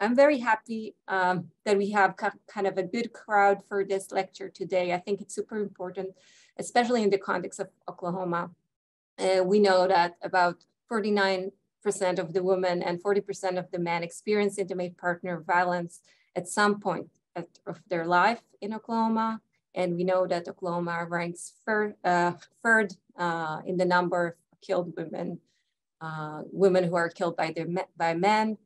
I'm very happy that we have kind of a good crowd for this lecture today. I think it's super important, especially in the context of Oklahoma. We know that about 49% of the women and 40% of the men experience intimate partner violence at some point of their life in Oklahoma. And we know that Oklahoma ranks third in the number of killed women, women who are killed by men.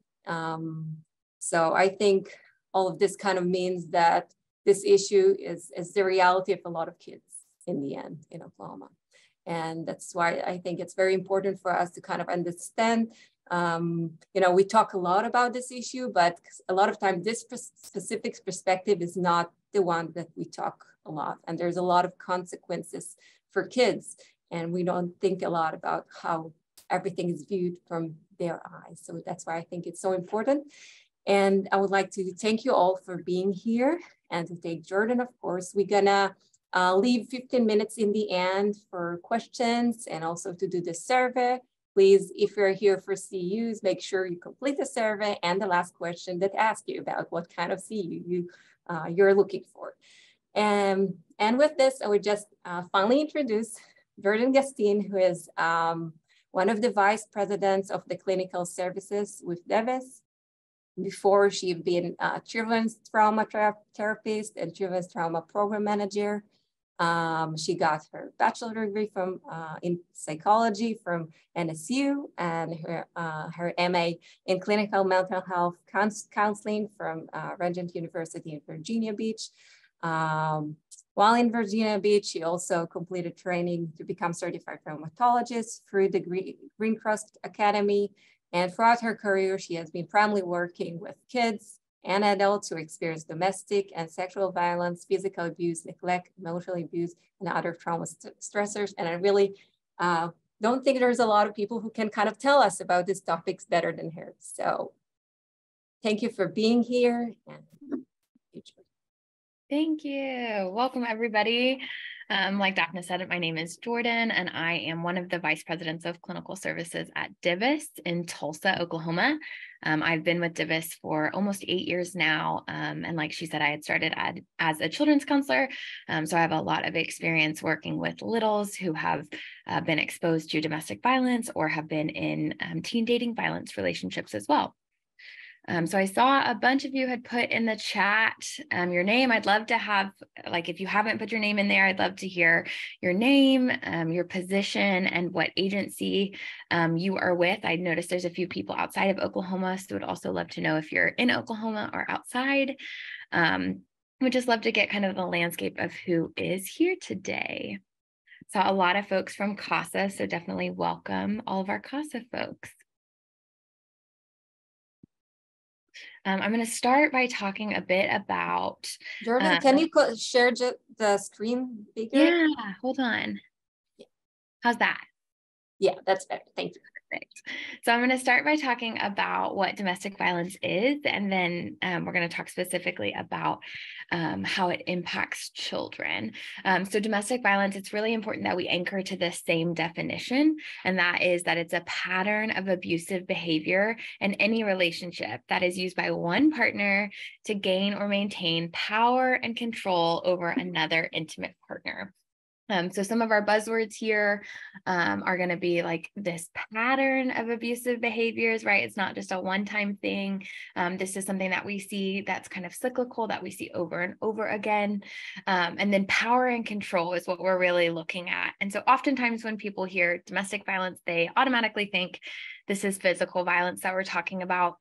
So I think all of this kind of means that this issue is the reality of a lot of kids in the end in Oklahoma. And that's why I think it's very important for us to kind of understand, we talk a lot about this issue, but a lot of times this specific perspective is not the one that we talk a lot. And there's a lot of consequences for kids. And we don't think a lot about how everything is viewed from their eyes. So that's why I think it's so important. And I would like to thank you all for being here and to thank Jordan, of course. We're gonna leave 15 minutes in the end for questions and also to do the survey. Please, if you're here for CUs, make sure you complete the survey and the last question that asks you about what kind of CU you're looking for. And with this, I would just finally introduce Jordan Gustin, who is one of the vice presidents of the clinical services with DVIS. Before, she'd been a children's trauma therapist and children's trauma program manager. She got her bachelor degree from in psychology from NSU and her MA in clinical mental health counseling from Regent University in Virginia Beach. While in Virginia Beach, she also completed training to become certified traumatologist through the Green Cross Academy. And throughout her career, she has been primarily working with kids and adults who experience domestic and sexual violence, physical abuse, neglect, emotional abuse, and other trauma stressors. And I really don't think there's a lot of people who can kind of tell us about these topics better than her. So thank you for being here. And thank you. Welcome, everybody. Like Daphne said, my name is Jordan, and I am one of the vice presidents of clinical services at DVIS in Tulsa, Oklahoma. I've been with DVIS for almost 8 years now. And like she said, I had started as a children's counselor. So I have a lot of experience working with littles who have been exposed to domestic violence or have been in teen dating violence relationships as well. So I saw a bunch of you had put in the chat your name. I'd love to have, like, if you haven't put your name in there, I'd love to hear your name, your position, and what agency you are with. I noticed there's a few people outside of Oklahoma, so would also love to know if you're in Oklahoma or outside. Would just love to get kind of the landscape of who is here today. Saw a lot of folks from CASA, so definitely welcome all of our CASA folks. I'm going to start by talking a bit about... Jordan, can you share the screen bigger? Yeah, hold on. Yeah. How's that? Yeah, that's better. Thank you. Perfect. So I'm going to start by talking about what domestic violence is, and then we're going to talk specifically about how it impacts children. So domestic violence, it's really important that we anchor to the same definition, and that is that it's a pattern of abusive behavior in any relationship that is used by one partner to gain or maintain power and control over another intimate partner. So some of our buzzwords here are going to be like this pattern of abusive behaviors, right? It's not just a one-time thing. This is something that we see that's kind of cyclical, that we see over and over again. And then power and control is what we're really looking at. And so oftentimes when people hear domestic violence, they automatically think this is physical violence that we're talking about.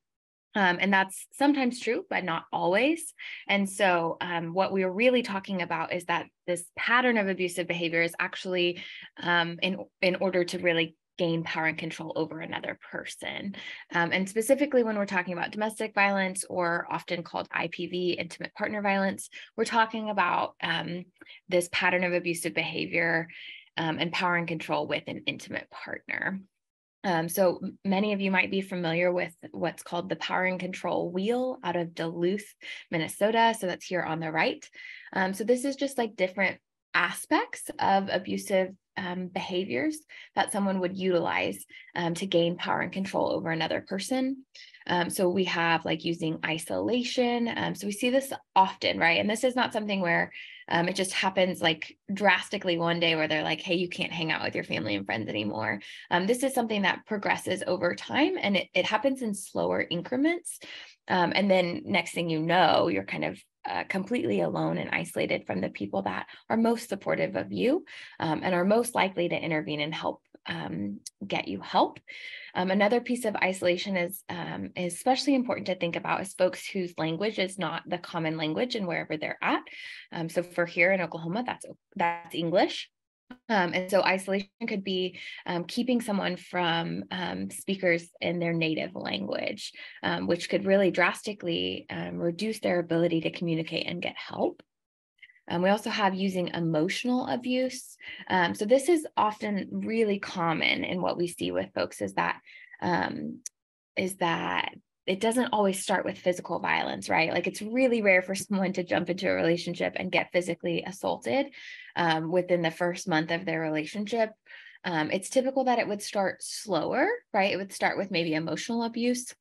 And that's sometimes true, but not always. And so what we're really talking about is that this pattern of abusive behavior is actually in order to really gain power and control over another person. And specifically when we're talking about domestic violence, or often called IPV, intimate partner violence, we're talking about this pattern of abusive behavior and power and control with an intimate partner. So many of you might be familiar with what's called the Power and Control Wheel out of Duluth, Minnesota. So that's here on the right. So this is just like different aspects of abusive behaviors that someone would utilize to gain power and control over another person. So we have like using isolation. So we see this often, right? And this is not something where it just happens like drastically one day where they're like, hey, you can't hang out with your family and friends anymore. This is something that progresses over time, and it happens in slower increments. And then next thing you know, you're kind of completely alone and isolated from the people that are most supportive of you and are most likely to intervene and help get you help. Another piece of isolation is especially important to think about is folks whose language is not the common language and wherever they're at. So for here in Oklahoma, that's English. And so isolation could be keeping someone from speakers in their native language, which could really drastically reduce their ability to communicate and get help. We also have using emotional abuse. So this is often really common in what we see with folks is that it doesn't always start with physical violence, right? Like it's really rare for someone to jump into a relationship and get physically assaulted within the first month of their relationship. It's typical that it would start slower, right? It would start with maybe emotional abuse.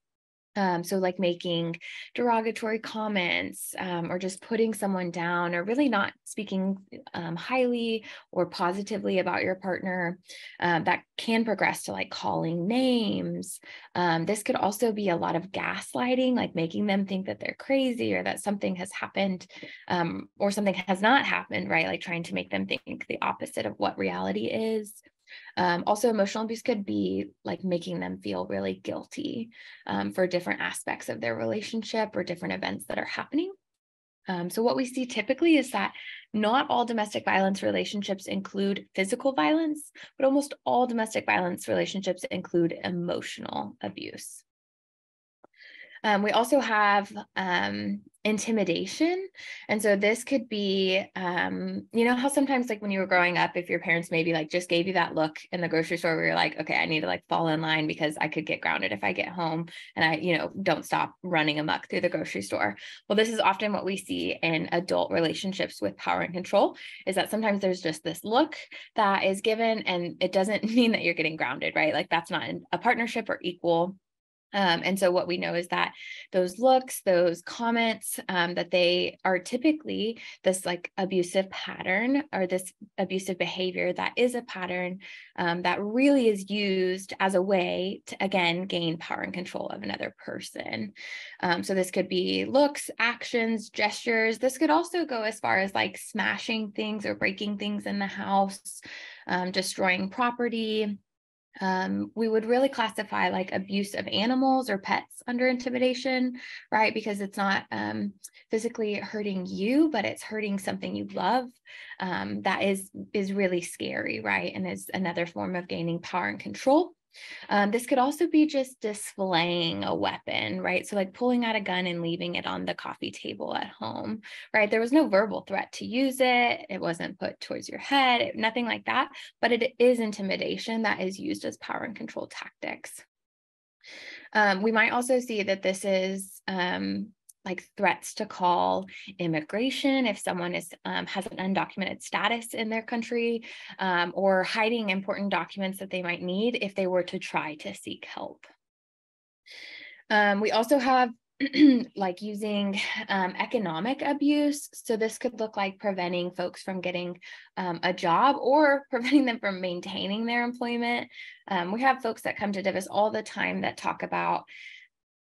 So like making derogatory comments or just putting someone down or really not speaking highly or positively about your partner, that can progress to like calling names. This could also be a lot of gaslighting, like making them think that they're crazy or that something has happened or something has not happened, right? Like trying to make them think the opposite of what reality is. Also, emotional abuse could be like making them feel really guilty for different aspects of their relationship or different events that are happening. So what we see typically is that not all domestic violence relationships include physical violence, but almost all domestic violence relationships include emotional abuse. We also have intimidation. And so this could be, you know, how sometimes like when you were growing up, if your parents maybe like just gave you that look in the grocery store where you're like, okay, I need to like fall in line because I could get grounded if I get home and I, you know, don't stop running amok through the grocery store. Well, this is often what we see in adult relationships with power and control is that sometimes there's just this look that is given and it doesn't mean that you're getting grounded, right? Like that's not a partnership or equal. And so what we know is that those looks, those comments, that they are typically this like abusive pattern or this abusive behavior that is a pattern that really is used as a way to, again, gain power and control of another person. So this could be looks, actions, gestures. This could also go as far as like smashing things or breaking things in the house, destroying property. We would really classify like abuse of animals or pets under intimidation, right? Because it's not physically hurting you, but it's hurting something you love. That is really scary, right? And is another form of gaining power and control. This could also be just displaying a weapon, right? So like pulling out a gun and leaving it on the coffee table at home, right? There was no verbal threat to use it. It wasn't put towards your head, nothing like that, but it is intimidation that is used as power and control tactics. We might also see that this is like threats to call immigration if someone is has an undocumented status in their country, or hiding important documents that they might need if they were to try to seek help. We also have like using economic abuse. So this could look like preventing folks from getting a job or preventing them from maintaining their employment. We have folks that come to DVIS all the time that talk about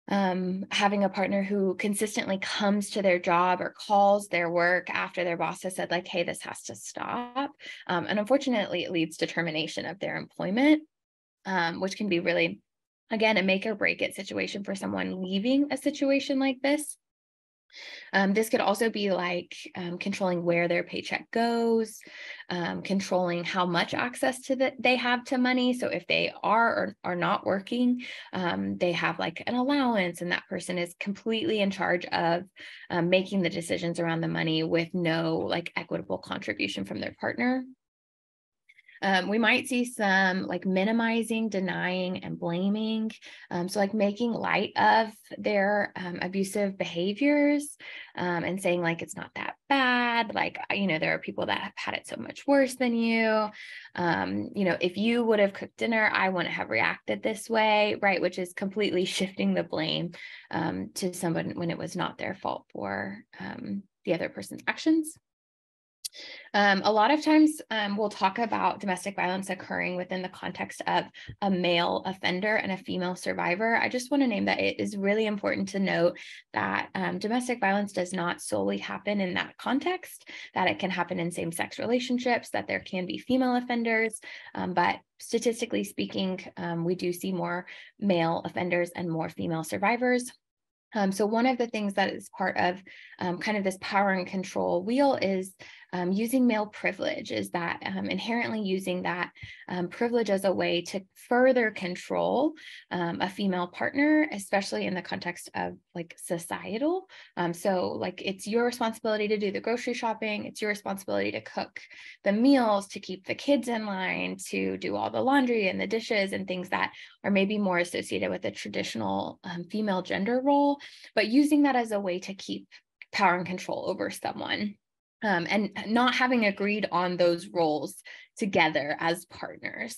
having a partner who consistently comes to their job or calls their work after their boss has said like, hey, this has to stop. And unfortunately, it leads to termination of their employment, which can be really, again, a make or break it situation for someone leaving a situation like this. This could also be like controlling where their paycheck goes, controlling how much access to they have to money. So if they are or are not working, they have like an allowance and that person is completely in charge of making the decisions around the money with no like equitable contribution from their partner. We might see some like minimizing, denying, and blaming. So like making light of their abusive behaviors and saying like, it's not that bad. Like, you know, there are people that have had it so much worse than you. You know, if you would have cooked dinner, I wouldn't have reacted this way, right? Which is completely shifting the blame to someone when it was not their fault for the other person's actions. A lot of times we'll talk about domestic violence occurring within the context of a male offender and a female survivor. I just want to name that it is really important to note that domestic violence does not solely happen in that context, that it can happen in same-sex relationships, that there can be female offenders, but statistically speaking, we do see more male offenders and more female survivors. So one of the things that is part of kind of this power and control wheel is using male privilege, is that inherently using that privilege as a way to further control a female partner, especially in the context of like societal. So like it's your responsibility to do the grocery shopping, it's your responsibility to cook the meals, to keep the kids in line, to do all the laundry and the dishes and things that are maybe more associated with a traditional female gender role, but using that as a way to keep power and control over someone. And not having agreed on those roles together as partners.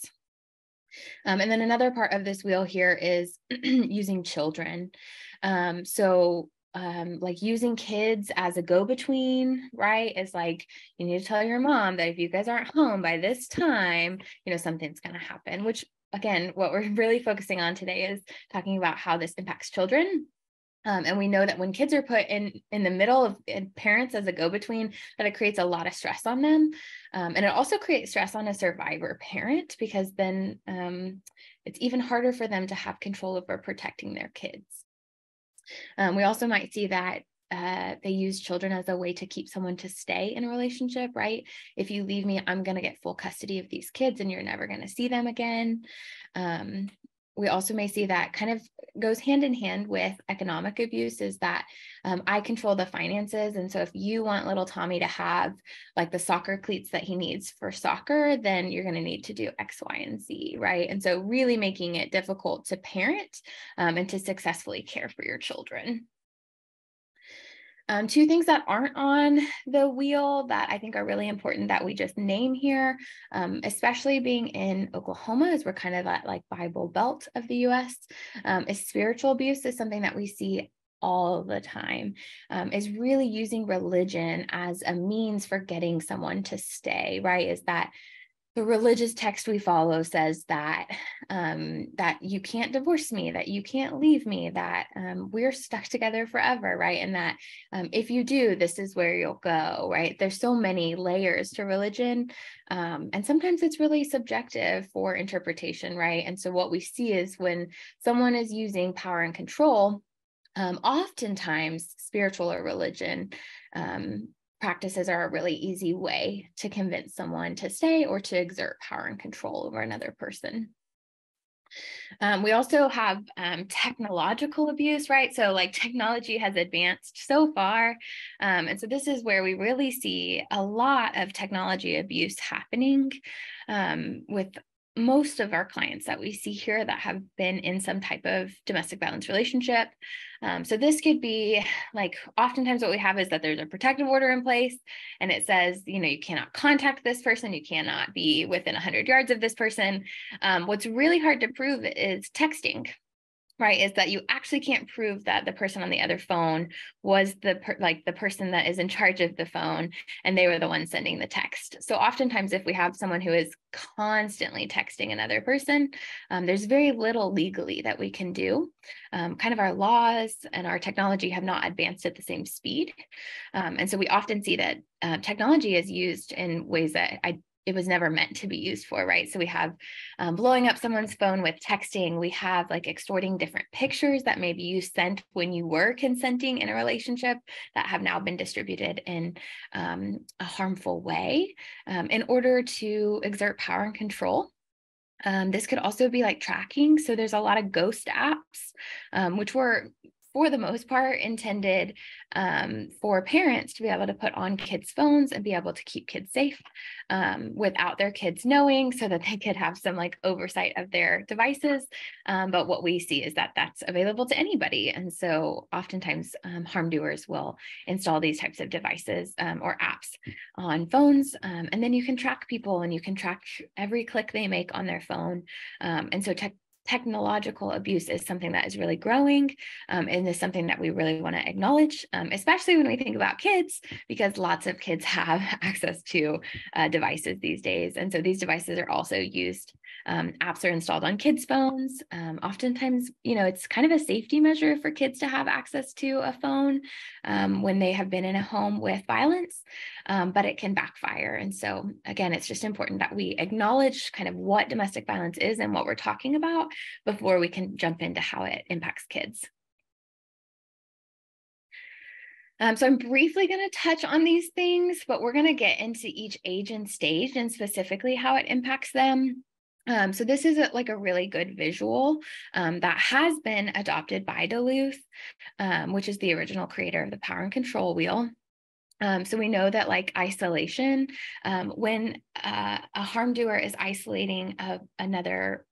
And then another part of this wheel here is using children. Like using kids as a go-between, right? Is like, you need to tell your mom that if you guys aren't home by this time, you know, something's going to happen, which again, what we're really focusing on today is talking about how this impacts children. And we know that when kids are put in the middle of parents as a go-between, that it creates a lot of stress on them. And it also creates stress on a survivor parent, because then it's even harder for them to have control over protecting their kids. We also might see that they use children as a way to keep someone to stay in a relationship, right? If you leave me, I'm going to get full custody of these kids and you're never going to see them again. We also may see that kind of goes hand in hand with economic abuse, is that I control the finances. And so if you want little Tommy to have like the soccer cleats that he needs for soccer, then you're going to need to do X, Y, and Z, right? And so really making it difficult to parent and to successfully care for your children. Two things that aren't on the wheel that I think are really important that we just name here, especially being in Oklahoma, as we're kind of that like Bible Belt of the US, is spiritual abuse is something that we see all the time, is really using religion as a means for getting someone to stay, right? Is that the religious text we follow says that that you can't divorce me, that you can't leave me, that we're stuck together forever, right? And that if you do, this is where you'll go, right? There's so many layers to religion, and sometimes it's really subjective for interpretation, right? And so what we see is when someone is using power and control, oftentimes spiritual or religion practices are a really easy way to convince someone to stay or to exert power and control over another person. We also have technological abuse, right? So like technology has advanced so far. And so this is where we really see a lot of technology abuse happening with most of our clients that we see here that have been in some type of domestic violence relationship. So this could be like, oftentimes what we have is that there's a protective order in place and it says, you know, you cannot contact this person, you cannot be within 100 yards of this person. What's really hard to prove is texting, right? Is that you actually can't prove that the person on the other phone was the person that is in charge of the phone and they were the one sending the text. So oftentimes if we have someone who is constantly texting another person, there's very little legally that we can do. Kind of our laws and our technology have not advanced at the same speed. And so we often see that technology is used in ways that it was never meant to be used for, right? So we have blowing up someone's phone with texting. We have like extorting different pictures that maybe you sent when you were consenting in a relationship that have now been distributed in a harmful way in order to exert power and control. This could also be like tracking. So there's a lot of ghost apps, which were for the most part, intended for parents to be able to put on kids' phones and be able to keep kids safe without their kids knowing, so that they could have some like oversight of their devices. But what we see is that that's available to anybody. And so oftentimes harm doers will install these types of devices or apps on phones. And then you can track people and you can track every click they make on their phone. And so technological abuse is something that is really growing and is something that we really want to acknowledge, especially when we think about kids, because lots of kids have access to devices these days. And so these devices are also used. Apps are installed on kids' phones. Oftentimes, it's kind of a safety measure for kids to have access to a phone when they have been in a home with violence, but it can backfire. And so again, it's just important that we acknowledge kind of what domestic violence is and what we're talking about before we can jump into how it impacts kids. So I'm briefly going to touch on these things, but we're going to get into each age and stage and specifically how it impacts them. So this is a really good visual that has been adopted by Duluth, which is the original creator of the power and control wheel. So we know that isolation, when a harm doer is isolating another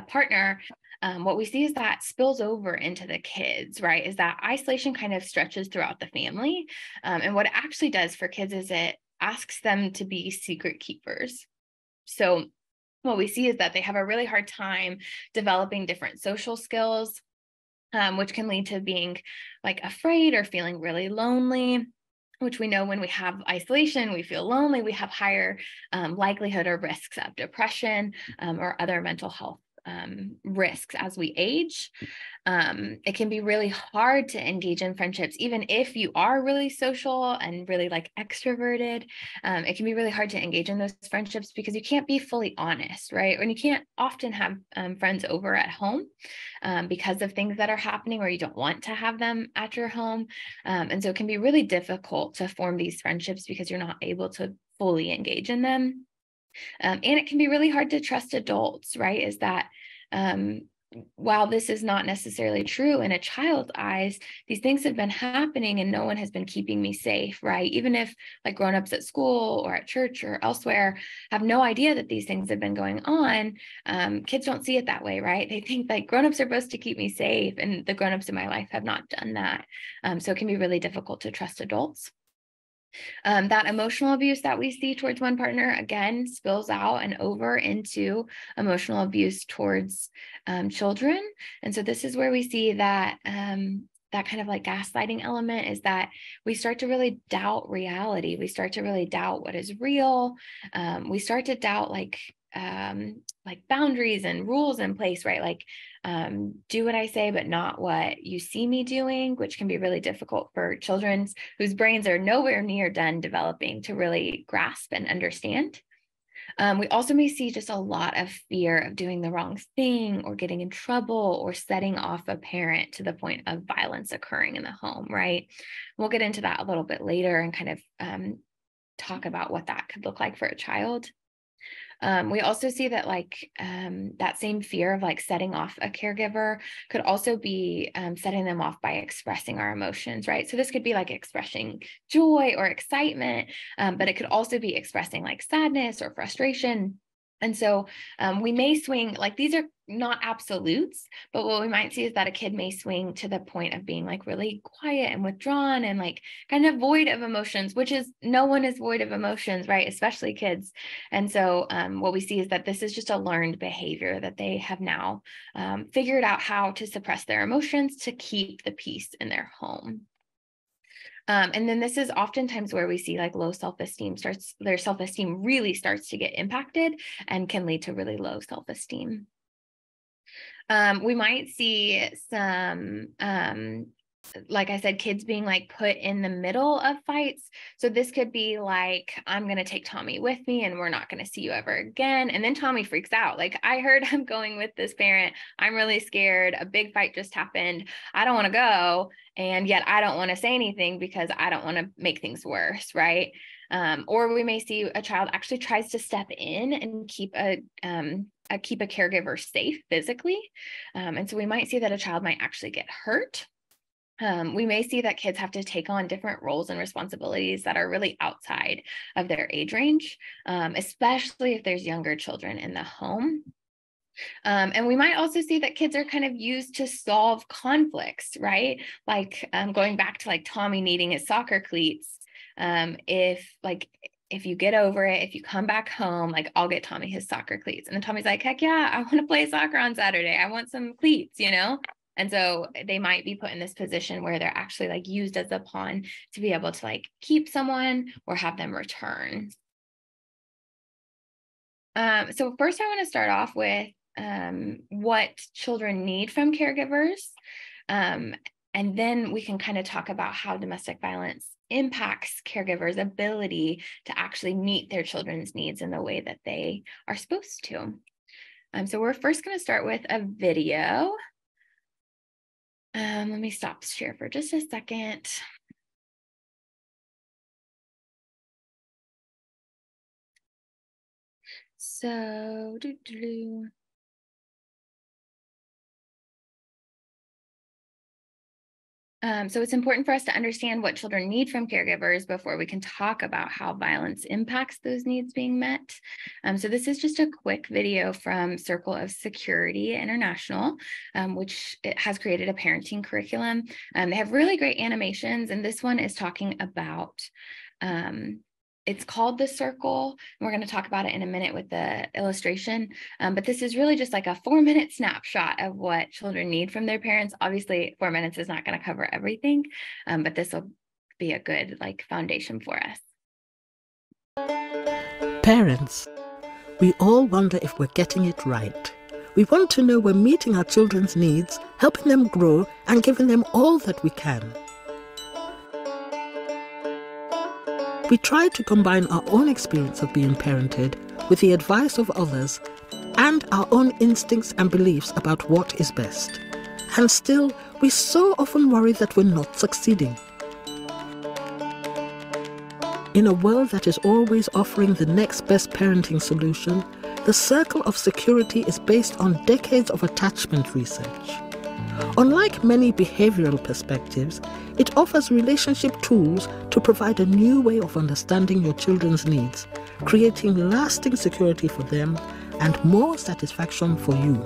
partner, what we see is that spills over into the kids, right? Is that isolation kind of stretches throughout the family. And what it actually does for kids is it asks them to be secret keepers. So what we see is that they have a really hard time developing different social skills, which can lead to being afraid or feeling really lonely, which we know when we have isolation, we feel lonely, we have higher likelihood or risks of depression or other mental health risks as we age. It can be really hard to engage in friendships, even if you are really social and really extroverted. It can be really hard to engage in those friendships because you can't be fully honest, right? And you can't often have friends over at home because of things that are happening, or you don't want to have them at your home. And so it can be really difficult to form these friendships because you're not able to fully engage in them. And it can be really hard to trust adults, right? Is that while this is not necessarily true in a child's eyes, these things have been happening and no one has been keeping me safe, right? Even if grown-ups at school or at church or elsewhere have no idea that these things have been going on, kids don't see it that way, right? They think grown-ups are supposed to keep me safe, and the grown-ups in my life have not done that. So it can be really difficult to trust adults. That emotional abuse that we see towards one partner, again, spills out and over into emotional abuse towards children. And so this is where we see that that kind of gaslighting element, is that we start to really doubt reality. We start to really doubt what is real. We start to doubt boundaries and rules in place, right? Do what I say, but not what you see me doing, which can be really difficult for children whose brains are nowhere near done developing to really grasp and understand. We also may see just a lot of fear of doing the wrong thing or getting in trouble or setting off a parent to the point of violence occurring in the home, right? We'll get into that a little bit later and kind of talk about what that could look like for a child. We also see that that same fear of setting off a caregiver could also be setting them off by expressing our emotions, right? So this could be expressing joy or excitement, but it could also be expressing sadness or frustration. And so we may swing, these are not absolutes, but what we might see is that a kid may swing to the point of being really quiet and withdrawn and kind of void of emotions, which is, no one is void of emotions, right? Especially kids. And so what we see is that this is just a learned behavior that they have now figured out how to suppress their emotions to keep the peace in their home. And then this is oftentimes where we see low self-esteem their self-esteem really starts to get impacted and can lead to really low self-esteem. We might see some, like I said, kids being put in the middle of fights. So this could be I'm going to take Tommy with me and we're not going to see you ever again. And then Tommy freaks out. I heard I'm going with this parent. I'm really scared. A big fight just happened. I don't want to go. And yet I don't want to say anything because I don't want to make things worse, right? Or we may see a child actually tries to step in and keep a caregiver safe physically. And so we might see that a child might actually get hurt. we may see that kids have to take on different roles and responsibilities that are really outside of their age range, especially if there's younger children in the home. And we might also see that kids are kind of used to solve conflicts, right? Like going back to like Tommy needing his soccer cleats. If you get over it, if you come back home, like I'll get Tommy his soccer cleats. And then Tommy's like, heck yeah, I want to play soccer on Saturday. I want some cleats, you know? And so they might be put in this position where they're actually like used as a pawn to be able to like keep someone or have them return. So first I want to start off with what children need from caregivers. And then we can kind of talk about how domestic violence impacts caregivers' ability to actually meet their children's needs in the way that they are supposed to. So we're first going to start with a video. Let me stop share for just a second. So, so it's important for us to understand what children need from caregivers before we can talk about how violence impacts those needs being met. So this is just a quick video from Circle of Security International, which it has created a parenting curriculum. They have really great animations, and this one is talking about it's called The Circle. And we're going to talk about it in a minute with the illustration. But this is really just like a 4-minute snapshot of what children need from their parents. Obviously, 4 minutes is not going to cover everything, but this will be a good like foundation for us. Parents, we all wonder if we're getting it right. We want to know we're meeting our children's needs, helping them grow, and giving them all that we can. We try to combine our own experience of being parented with the advice of others and our own instincts and beliefs about what is best. And still, we so often worry that we're not succeeding. In a world that is always offering the next best parenting solution, the Circle of Security is based on decades of attachment research. Unlike many behavioral perspectives, it offers relationship tools to provide a new way of understanding your children's needs, creating lasting security for them and more satisfaction for you.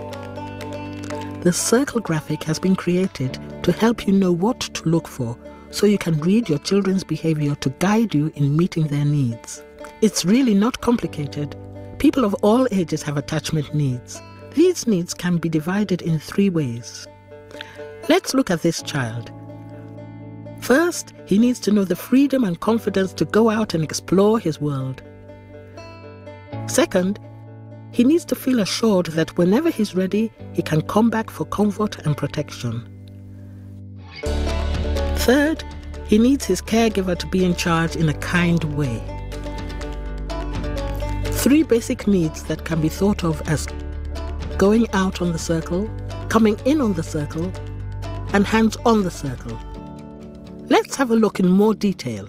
The Circle graphic has been created to help you know what to look for, so you can read your children's behavior to guide you in meeting their needs. It's really not complicated. People of all ages have attachment needs. These needs can be divided in 3 ways. Let's look at this child. First, he needs to know the freedom and confidence to go out and explore his world. Second, he needs to feel assured that whenever he's ready, he can come back for comfort and protection. Third, he needs his caregiver to be in charge in a kind way. 3 basic needs that can be thought of as going out on the circle, coming in on the circle, and hands on the circle. Let's have a look in more detail.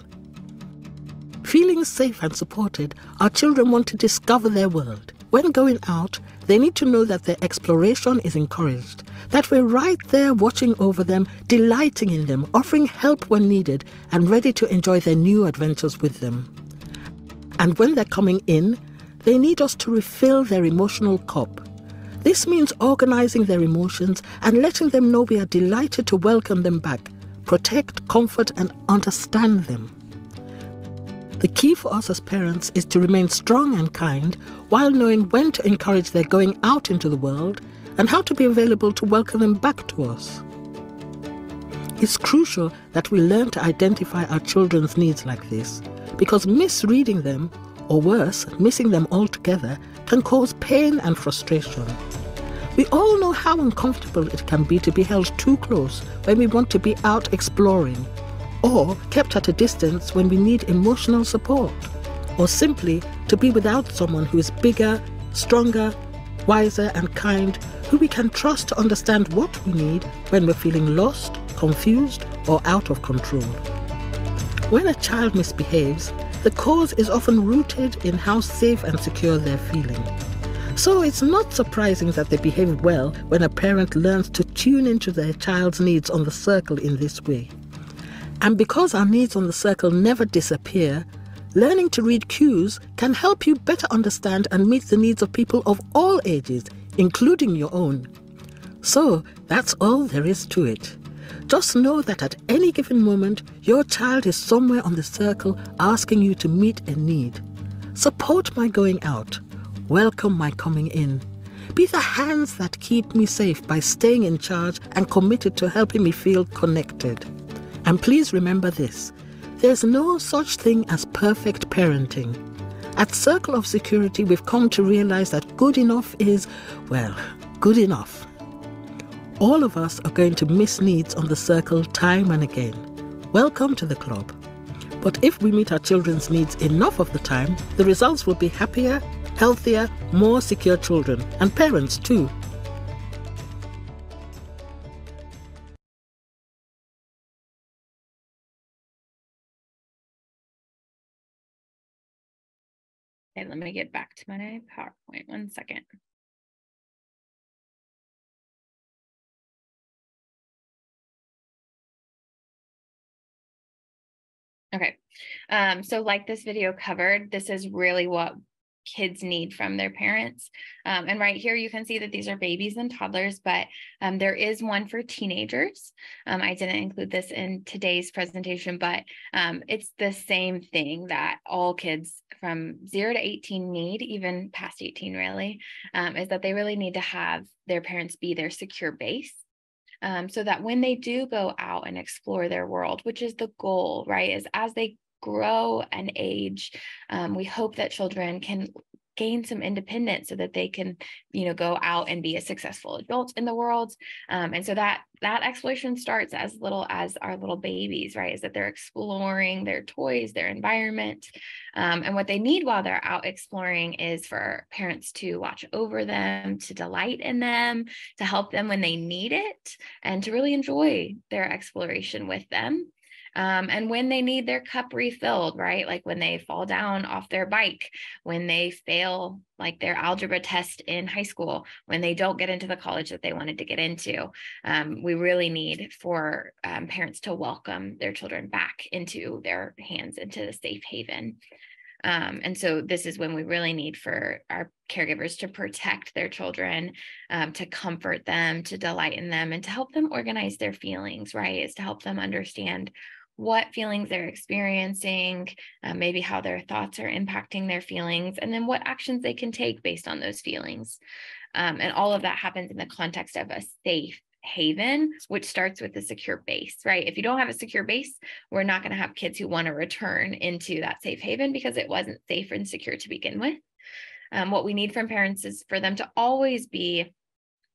Feeling safe and supported, our children want to discover their world. When going out, they need to know that their exploration is encouraged, that we're right there watching over them, delighting in them, offering help when needed, and ready to enjoy their new adventures with them. And when they're coming in, they need us to refill their emotional cup. This means organizing their emotions and letting them know we are delighted to welcome them back, protect, comfort, and understand them. The key for us as parents is to remain strong and kind while knowing when to encourage their going out into the world and how to be available to welcome them back to us. It's crucial that we learn to identify our children's needs like this, because misreading them, or worse, missing them altogether, can cause pain and frustration. We all know how uncomfortable it can be to be held too close when we want to be out exploring, or kept at a distance when we need emotional support, or simply to be without someone who is bigger, stronger, wiser and kind, who we can trust to understand what we need when we're feeling lost, confused, or out of control. When a child misbehaves, the cause is often rooted in how safe and secure they're feeling. So it's not surprising that they behave well when a parent learns to tune tune into their child's needs on the circle in this way. And because our needs on the circle never disappear, learning to read cues can help you better understand and meet the needs of people of all ages, including your own. So that's all there is to it. Just know that at any given moment, your child is somewhere on the circle asking you to meet a need. Support my going out. Welcome my coming in. Be the hands that keep me safe by staying in charge and committed to helping me feel connected. And please remember this, there's no such thing as perfect parenting. At Circle of Security, we've come to realize that good enough is, well, good enough. All of us are going to miss needs on the circle time and again. Welcome to the club. But if we meet our children's needs enough of the time, the results will be happier, healthier, more secure children, and parents too. Okay, let me get back to my PowerPoint 1 second. Okay, so like this video covered, this is really what kids need from their parents. And right here, you can see that these are babies and toddlers, but there is one for teenagers. I didn't include this in today's presentation, but it's the same thing that all kids from 0 to 18 need, even past 18 really, is that they really need to have their parents be their secure base. So that when they do go out and explore their world, which is the goal, right, is as they grow and age, we hope that children can gain some independence so that they can, go out and be a successful adult in the world. And so that exploration starts as little as our little babies, right? Is that they're exploring their toys, their environment. And what they need while they're out exploring is for parents to watch over them, to delight in them, to help them when they need it, and to really enjoy their exploration with them. And when they need their cup refilled, right? Like when they fall down off their bike, when they fail like their algebra test in high school, when they don't get into the college that they wanted to get into, we really need for parents to welcome their children back into their hands, into the safe haven. And so this is when we really need for our caregivers to protect their children, to comfort them, to delight in them, and to help them organize their feelings, right? Is to help them understand what feelings they're experiencing, maybe how their thoughts are impacting their feelings, and then what actions they can take based on those feelings. And all of that happens in the context of a safe haven, which starts with a secure base, right? If you don't have a secure base, we're not going to have kids who want to return into that safe haven because it wasn't safe and secure to begin with. What we need from parents is for them to always be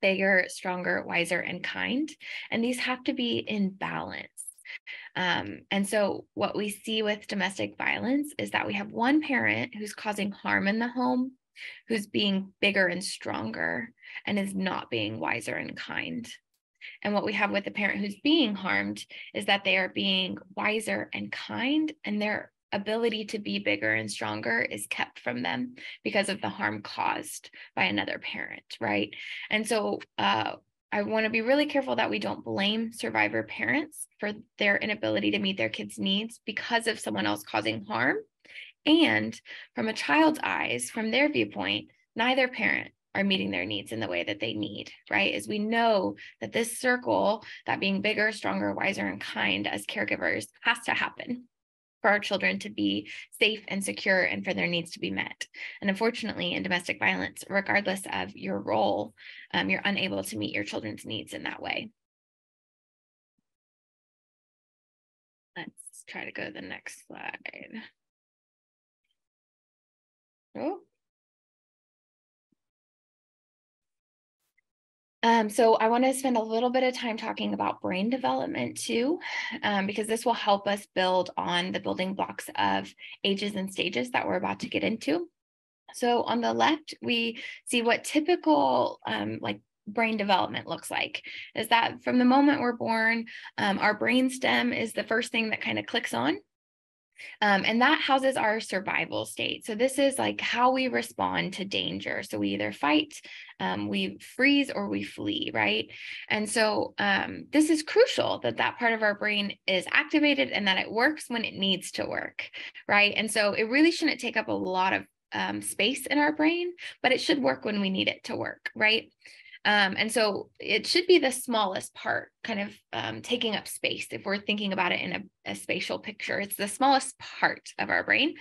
bigger, stronger, wiser, and kind. And these have to be in balance. And so what we see with domestic violence is that we have one parent who's causing harm in the home, who's being bigger and stronger, and is not being wiser and kind. And what we have with the parent who's being harmed is that they are being wiser and kind, and their ability to be bigger and stronger is kept from them because of the harm caused by another parent, right? And so I want to be really careful that we don't blame survivor parents for their inability to meet their kids' needs because of someone else causing harm. And from a child's eyes, from their viewpoint, neither parent are meeting their needs in the way that they need, right? As we know that this circle, that being bigger, stronger, wiser, and kind as caregivers has to happen for our children to be safe and secure and for their needs to be met. And unfortunately, in domestic violence, regardless of your role, you're unable to meet your children's needs in that way. Let's try to go to the next slide. Oh. So I want to spend a little bit of time talking about brain development too, because this will help us build on the building blocks of ages and stages that we're about to get into. So on the left, we see what typical brain development looks like, is that from the moment we're born, our brain stem is the first thing that kind of clicks on. And that houses our survival state. So this is like how we respond to danger. So we either fight, we freeze, or we flee, right? And so this is crucial that that part of our brain is activated and that it works when it needs to work, right? And so it really shouldn't take up a lot of space in our brain, but it should work when we need it to work, right? And so it should be the smallest part, kind of taking up space. If we're thinking about it in a spatial picture, it's the smallest part of our brain.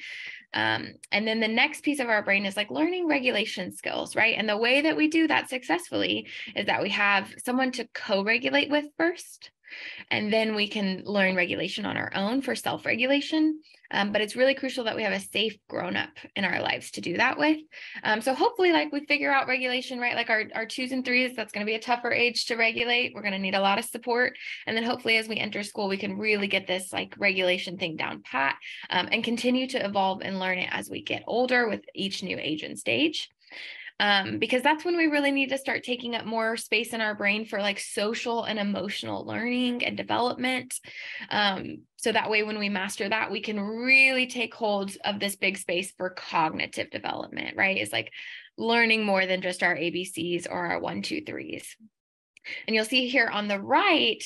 And then the next piece of our brain is like learning regulation skills, right? And the way that we do that successfully is that we have someone to co-regulate with first. And then we can learn regulation on our own for self-regulation. But it's really crucial that we have a safe grown-up in our lives to do that with. So hopefully, like, we figure out regulation, right? Like our 2s and 3s, that's going to be a tougher age to regulate. We're going to need a lot of support. And then hopefully as we enter school, we can really get this like regulation thing down pat, and continue to evolve and learn it as we get older with each new age and stage. Because that's when we really need to start taking up more space in our brain for like social and emotional learning and development. So that way, when we master that, we can really take hold of this big space for cognitive development, right? It's like learning more than just our ABCs or our 1, 2, 3s. And you'll see here on the right,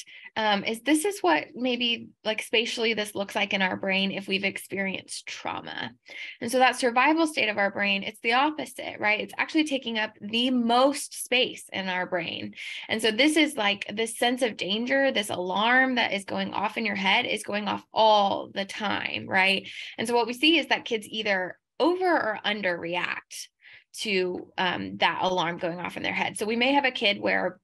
this is what maybe like spatially this looks like in our brain if we've experienced trauma. And so that survival state of our brain, it's the opposite, right? It's actually taking up the most space in our brain. And so this is like this sense of danger, this alarm that is going off in your head is going off all the time, right? And so what we see is that kids either over or under react to that alarm going off in their head. So we may have a kid where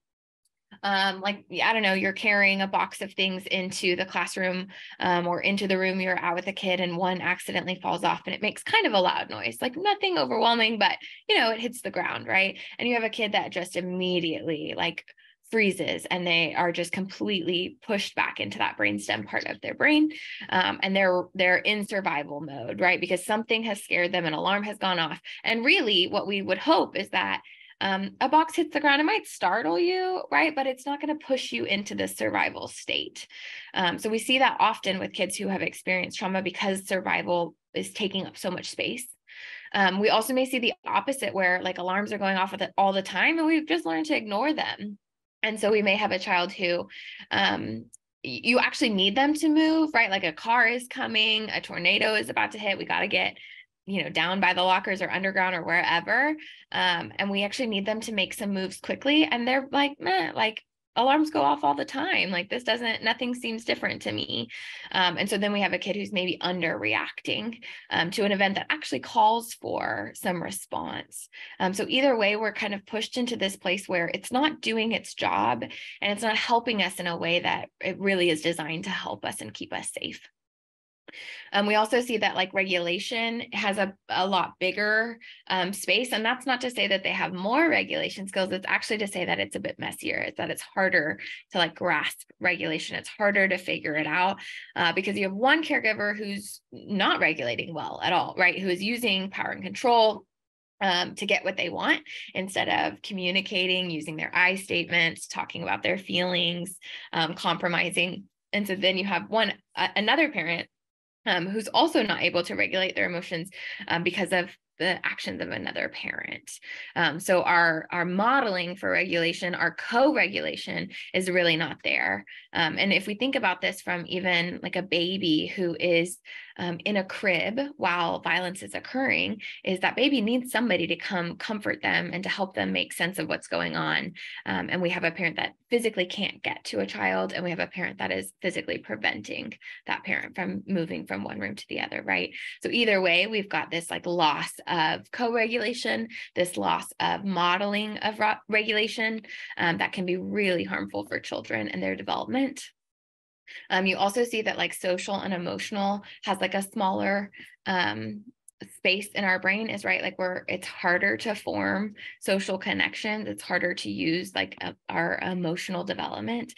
like, I don't know, you're carrying a box of things into the classroom or into the room you're at with a kid, and one accidentally falls off and it makes kind of a loud noise, like nothing overwhelming, but you know, it hits the ground, right? And you have a kid that just immediately like freezes and they are just completely pushed back into that brainstem part of their brain. And they're in survival mode, right? Because something has scared them, an alarm has gone off. And really what we would hope is that a box hits the ground, it might startle you, right? But it's not going to push you into the survival state. So we see that often with kids who have experienced trauma because survival is taking up so much space. We also may see the opposite where like alarms are going off all the time and we've just learned to ignore them. And so we may have a child who you actually need them to move, right? Like a car is coming, a tornado is about to hit, we got to get down by the lockers or underground or wherever. And we actually need them to make some moves quickly. And they're like, meh, like alarms go off all the time. Like nothing seems different to me. And so then we have a kid who's maybe underreacting to an event that actually calls for some response. So either way, we're kind of pushed into this place where it's not doing its job and it's not helping us in a way that it really is designed to help us and keep us safe. We also see that like regulation has a lot bigger space, and that's not to say that they have more regulation skills. It's actually to say that it's a bit messier. It's that it's harder to like grasp regulation. It's harder to figure it out because you have one caregiver who's not regulating well at all, right? Who is using power and control to get what they want instead of communicating, using their I statements, talking about their feelings, compromising. And so then you have another parent who's also not able to regulate their emotions because of the actions of another parent. So our modeling for regulation, our co-regulation is really not there. And if we think about this from even like a baby who is in a crib while violence is occurring, is that baby needs somebody to come comfort them and to help them make sense of what's going on. And we have a parent that physically can't get to a child, and we have a parent that is physically preventing that parent from moving from one room to the other, right? So either way, we've got this like loss of co-regulation, this loss of modeling of regulation that can be really harmful for children and their development. You also see that like social and emotional has like a smaller space in our brain, is right, like it's harder to form social connections. It's harder to use like our emotional development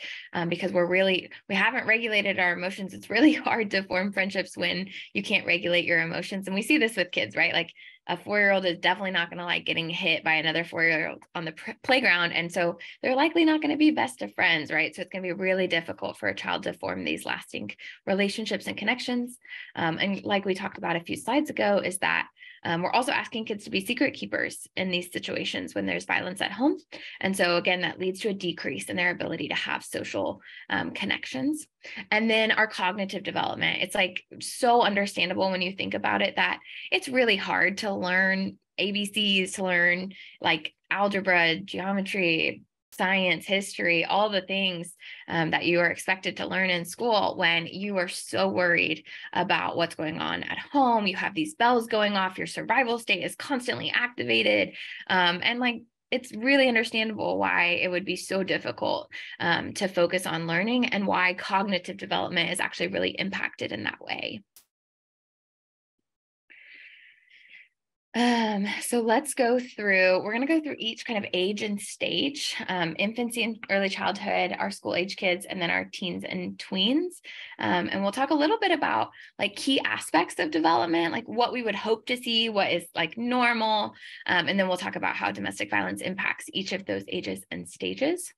because we haven't regulated our emotions. It's really hard to form friendships when you can't regulate your emotions. And we see this with kids, right? Like a 4-year-old is definitely not going to like getting hit by another 4-year-old on the playground. And so they're likely not going to be best of friends, right? So it's going to be really difficult for a child to form these lasting relationships and connections. And like we talked about a few slides ago, is that we're also asking kids to be secret keepers in these situations when there's violence at home. And so again, that leads to a decrease in their ability to have social connections. And then our cognitive development, it's like so understandable when you think about it that it's really hard to learn ABCs, to learn like algebra, geometry, science, history, all the things that you are expected to learn in school when you are so worried about what's going on at home. You have these bells going off, your survival state is constantly activated. And like, it's really understandable why it would be so difficult to focus on learning and why cognitive development is actually really impacted in that way. So let's go through, we're going to go through each kind of age and stage, infancy and early childhood, our school age kids, and then our teens and tweens. And we'll talk a little bit about like key aspects of development, like what we would hope to see, what is like normal. And then we'll talk about how domestic violence impacts each of those ages and stages.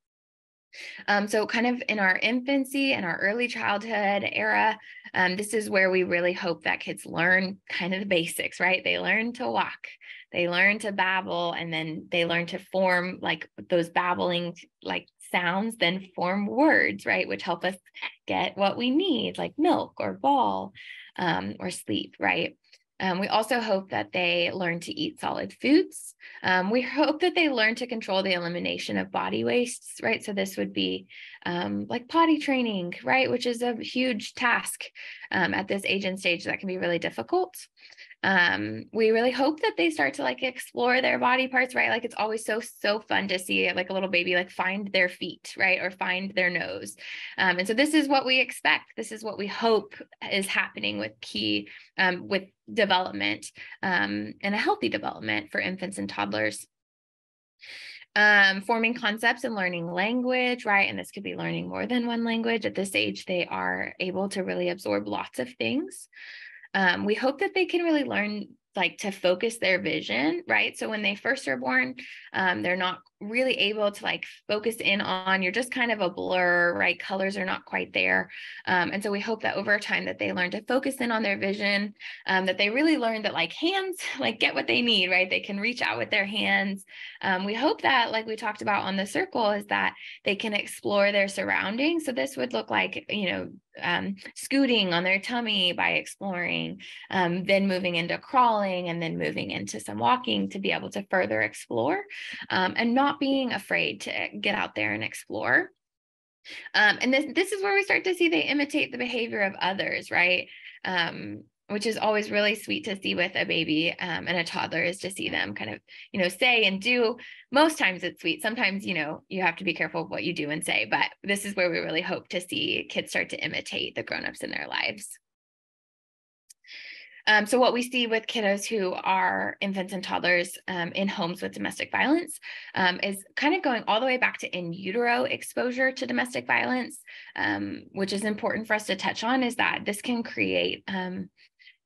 So kind of in our infancy and our early childhood era, this is where we really hope that kids learn kind of the basics, right? They learn to walk, they learn to babble, and then they learn to form like those babbling like sounds, then form words, right? Which help us get what we need, like milk or ball or sleep, right? We also hope that they learn to eat solid foods. We hope that they learn to control the elimination of body wastes, right? So this would be like potty training, right? Which is a huge task at this age and stage that can be really difficult. We really hope that they start to like explore their body parts, right? Like it's always so fun to see like a little baby like find their feet, right? Or find their nose. And so this is what we expect. This is what we hope is happening with with development and a healthy development for infants and toddlers. Forming concepts and learning language, right? And this could be learning more than one language. At this age, they are able to really absorb lots of things. We hope that they can really learn like to focus their vision, right? So when they first are born, they're not really able to like focus in on, you're just kind of a blur, right? Colors are not quite there. And so we hope that over time that they learn to focus in on their vision, that they really learn that like hands, like get what they need, right? They can reach out with their hands. We hope that, like we talked about on the circle, is that they can explore their surroundings. So this would look like, you know, scooting on their tummy by exploring, then moving into crawling, and then moving into some walking to be able to further explore, and not being afraid to get out there and explore. And this is where we start to see they imitate the behavior of others, right? Which is always really sweet to see with a baby and a toddler, is to see them kind of, you know, say and do. Most times it's sweet. Sometimes, you know, you have to be careful of what you do and say, but this is where we really hope to see kids start to imitate the grownups in their lives. So what we see with kiddos who are infants and toddlers in homes with domestic violence is kind of going all the way back to in utero exposure to domestic violence, which is important for us to touch on, is that this can create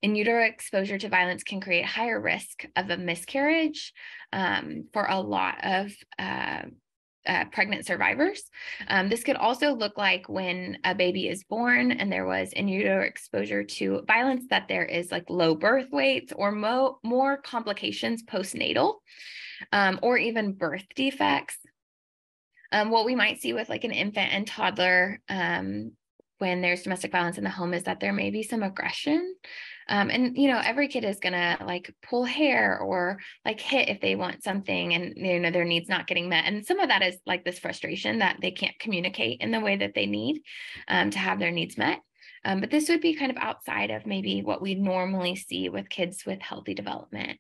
in utero exposure to violence can create higher risk of a miscarriage for a lot of pregnant survivors. This could also look like when a baby is born and there was in utero exposure to violence, that there is like low birth weights or more complications postnatal, or even birth defects. What we might see with like an infant and toddler when there's domestic violence in the home is that there may be some aggression. And, you know, every kid is going to like pull hair or like hit if they want something and, you know, their needs not getting met. And some of that is like this frustration that they can't communicate in the way that they need to have their needs met. But this would be kind of outside of maybe what we normally see with kids with healthy development.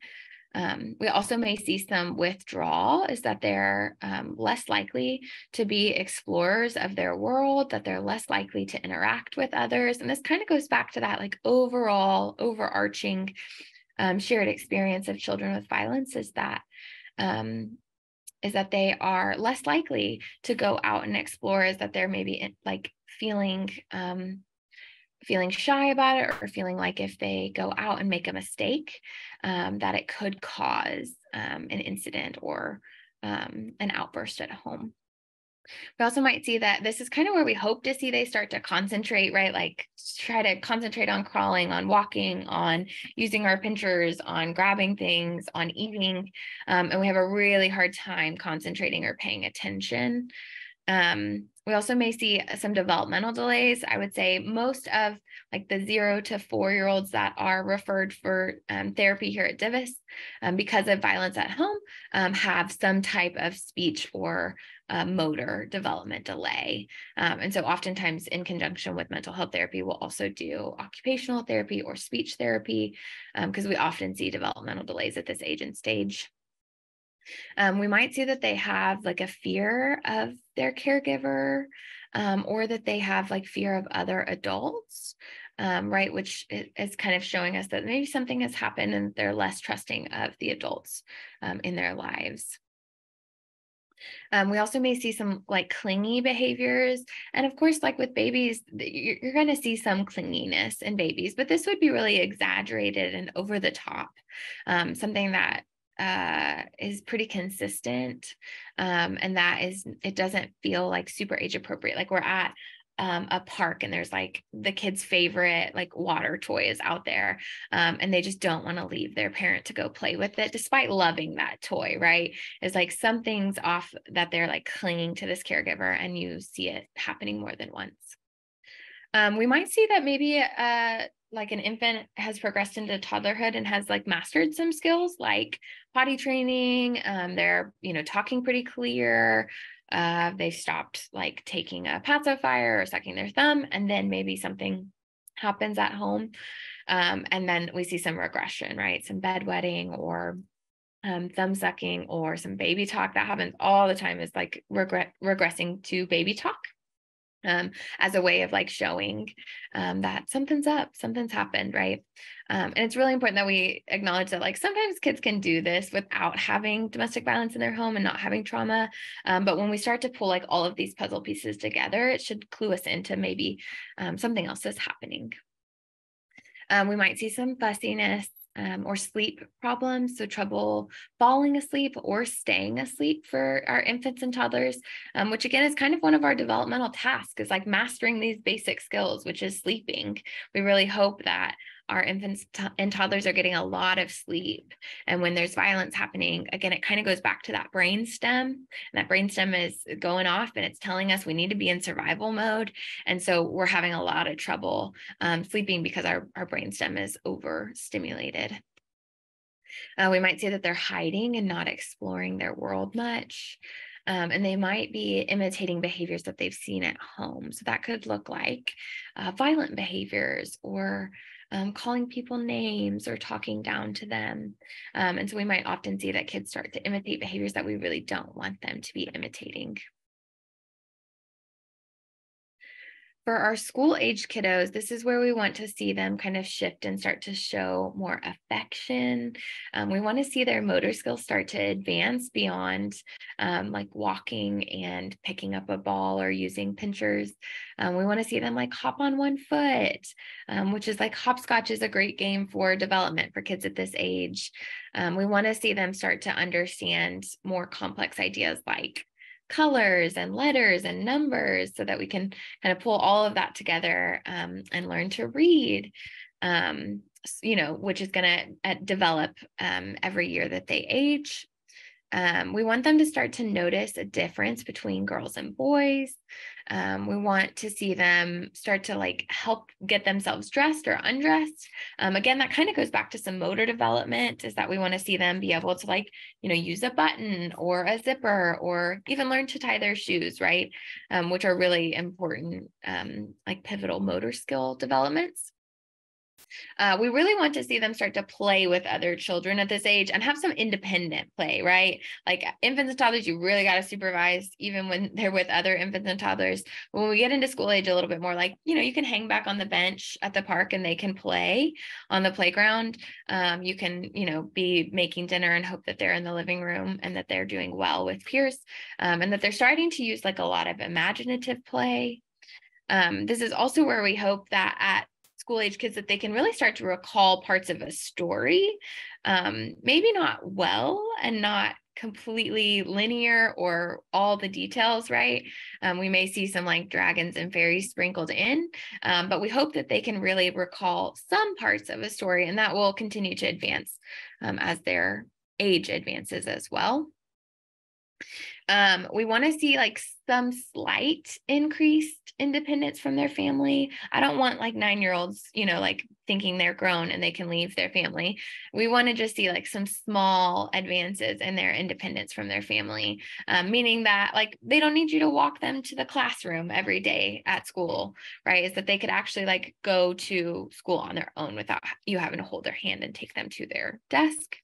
We also may see some withdrawal, is that they're less likely to be explorers of their world, that they're less likely to interact with others. And this kind of goes back to that like overall overarching shared experience of children with violence, is that they are less likely to go out and explore, is that they're maybe like feeling feeling shy about it, or feeling like if they go out and make a mistake, that it could cause an incident or an outburst at home. We also might see that this is kind of where we hope to see they start to concentrate, right? Like try to concentrate on crawling, on walking, on using our pinchers, on grabbing things, on eating. And we have a really hard time concentrating or paying attention. We also may see some developmental delays. I would say most of like the 0 to 4-year-olds that are referred for therapy here at DVIS because of violence at home have some type of speech or motor development delay. And so oftentimes in conjunction with mental health therapy, we'll also do occupational therapy or speech therapy because we often see developmental delays at this age and stage. We might see that they have like a fear of their caregiver or that they have like fear of other adults, right? Which is kind of showing us that maybe something has happened and they're less trusting of the adults in their lives. We also may see some like clingy behaviors. And of course, like with babies, you're going to see some clinginess in babies, but this would be really exaggerated and over the top, something that is pretty consistent. And that is, it doesn't feel like super age appropriate. Like we're at a park and there's like the kid's favorite like water toy is out there and they just don't want to leave their parent to go play with it despite loving that toy, right? It's like something's off that they're like clinging to this caregiver and you see it happening more than once. We might see that maybe like an infant has progressed into toddlerhood and has like mastered some skills like potty training. They're, talking pretty clear. They've stopped like taking a pacifier or sucking their thumb, and then maybe something happens at home. And then we see some regression, right? Some bedwetting or thumb sucking or some baby talk that happens all the time is like regressing to baby talk. As a way of like showing that something's up, something's happened, right? And it's really important that we acknowledge that like sometimes kids can do this without having domestic violence in their home and not having trauma. But when we start to pull like all of these puzzle pieces together, it should clue us into maybe something else is happening. We might see some fussiness or sleep problems, so trouble falling asleep or staying asleep for our infants and toddlers, which again is kind of one of our developmental tasks, is like mastering these basic skills, which is sleeping. We really hope that our infants and toddlers are getting a lot of sleep. And when there's violence happening, again, it kind of goes back to that brain stem. And that brain stem is going off and it's telling us we need to be in survival mode. And so we're having a lot of trouble sleeping because our brain stem is overstimulated. We might say that they're hiding and not exploring their world much. And they might be imitating behaviors that they've seen at home. So that could look like violent behaviors or calling people names or talking down to them. And so we might often see that kids start to imitate behaviors that we really don't want them to be imitating. For our school-age kiddos, this is where we want to see them kind of shift and start to show more affection. We want to see their motor skills start to advance beyond like walking and picking up a ball or using pinchers. We want to see them like hop on one foot, which is like hopscotch is a great game for development for kids at this age. We want to see them start to understand more complex ideas like colors and letters and numbers so that we can kind of pull all of that together and learn to read, which is going to develop every year that they age. We want them to start to notice a difference between girls and boys. We want to see them start to like help get themselves dressed or undressed. Again, that kind of goes back to some motor development, is that we want to see them be able to like, use a button or a zipper or even learn to tie their shoes, right? Which are really important, like pivotal motor skill developments. We really want to see them start to play with other children at this age and have some independent play, right? Like infants and toddlers, you really got to supervise even when they're with other infants and toddlers. But when we get into school age a little bit more, like, you can hang back on the bench at the park and they can play on the playground. You can, be making dinner and hope that they're in the living room and that they're doing well with peers, and that they're starting to use like a lot of imaginative play. This is also where we hope that at school age kids that they can really start to recall parts of a story, maybe not well and not completely linear or all the details, right? We may see some like dragons and fairies sprinkled in, but we hope that they can really recall some parts of a story, and that will continue to advance as their age advances as well. We want to see like some slight increased independence from their family. I don't want like 9-year-olds, like thinking they're grown and they can leave their family. We want to just see like some small advances in their independence from their family, meaning that like they don't need you to walk them to the classroom every day at school, right? Is that they could actually like go to school on their own without you having to hold their hand and take them to their desk.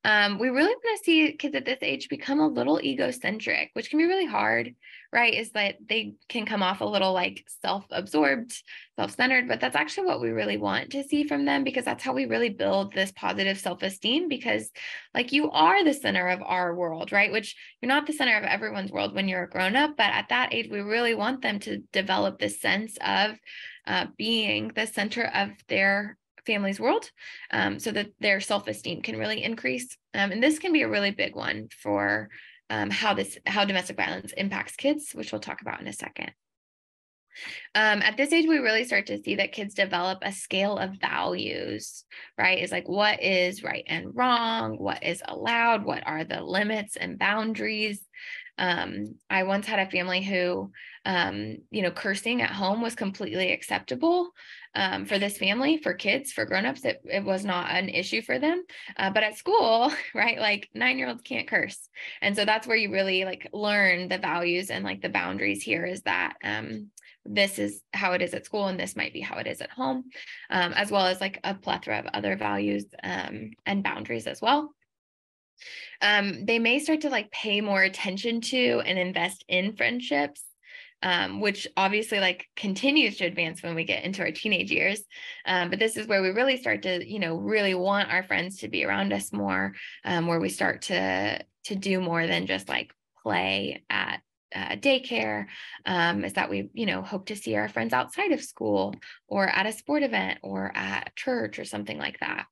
We really want to see kids at this age become a little egocentric, which can be really hard, right? Is that they can come off a little like self-absorbed, self-centered, but that's actually what we really want to see from them, because that's how we really build this positive self-esteem, because like you are the center of our world, right? Which you're not the center of everyone's world when you're a grown-up, but at that age, we really want them to develop this sense of being the center of their family's world, so that their self-esteem can really increase. And this can be a really big one for how domestic violence impacts kids, which we'll talk about in a second. At this age, we really start to see that kids develop a scale of values, right? It's like, what is right and wrong? What is allowed? What are the limits and boundaries? I once had a family who, cursing at home was completely acceptable for this family, for kids, for grownups. It was not an issue for them. But at school, right, like 9-year-olds can't curse. And so that's where you really like learn the values and like the boundaries here, is that this is how it is at school, and this might be how it is at home, as well as like a plethora of other values and boundaries as well. They may start to like pay more attention to and invest in friendships, which obviously like continues to advance when we get into our teenage years. But this is where we really start to, really want our friends to be around us more, where we start to do more than just like play at daycare, is that we, hope to see our friends outside of school or at a sport event or at church or something like that.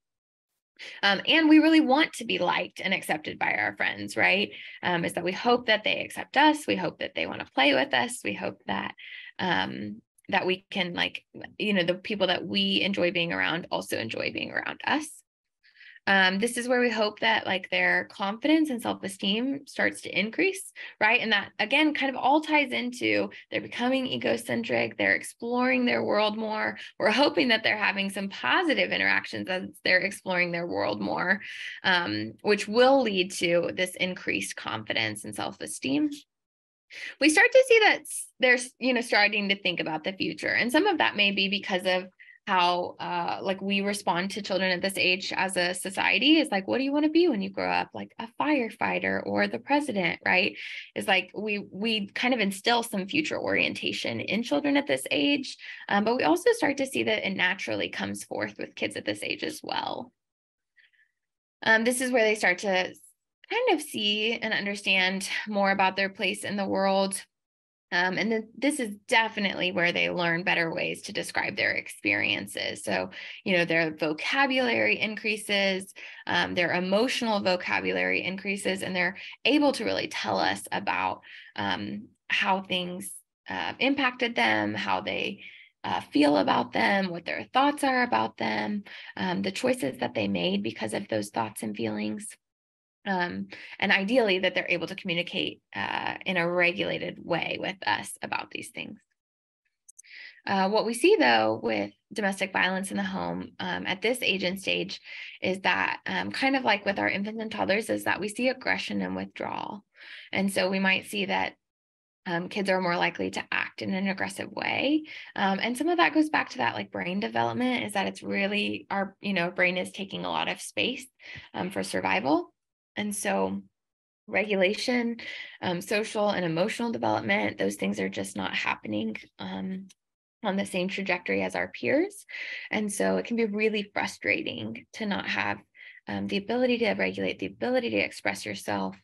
And we really want to be liked and accepted by our friends, right? Is that we hope that they accept us. We hope that they want to play with us. We hope that that we can like, the people that we enjoy being around also enjoy being around us. This is where we hope that like their confidence and self-esteem starts to increase, right? And that again, kind of all ties into they're becoming egocentric, they're exploring their world more. We're hoping that they're having some positive interactions as they're exploring their world more, which will lead to this increased confidence and self-esteem. We start to see that they're, starting to think about the future. And some of that may be because of how like we respond to children at this age as a society. Is like, what do you want to be when you grow up? Like a firefighter or the president, right? It's like we kind of instill some future orientation in children at this age, but we also start to see that it naturally comes forth with kids at this age as well. This is where they start to kind of see and understand more about their place in the world. And then this is definitely where they learn better ways to describe their experiences. So, their vocabulary increases, their emotional vocabulary increases, and they're able to really tell us about how things impacted them, how they feel about them, what their thoughts are about them, the choices that they made because of those thoughts and feelings. And ideally that they're able to communicate in a regulated way with us about these things. What we see though with domestic violence in the home at this age and stage is that kind of like with our infants and toddlers, is that we see aggression and withdrawal. And so we might see that kids are more likely to act in an aggressive way. And some of that goes back to that like brain development, is that it's really our, brain is taking a lot of space for survival. And so regulation, social and emotional development, those things are just not happening on the same trajectory as our peers. And so it can be really frustrating to not have the ability to regulate, the ability to express yourself,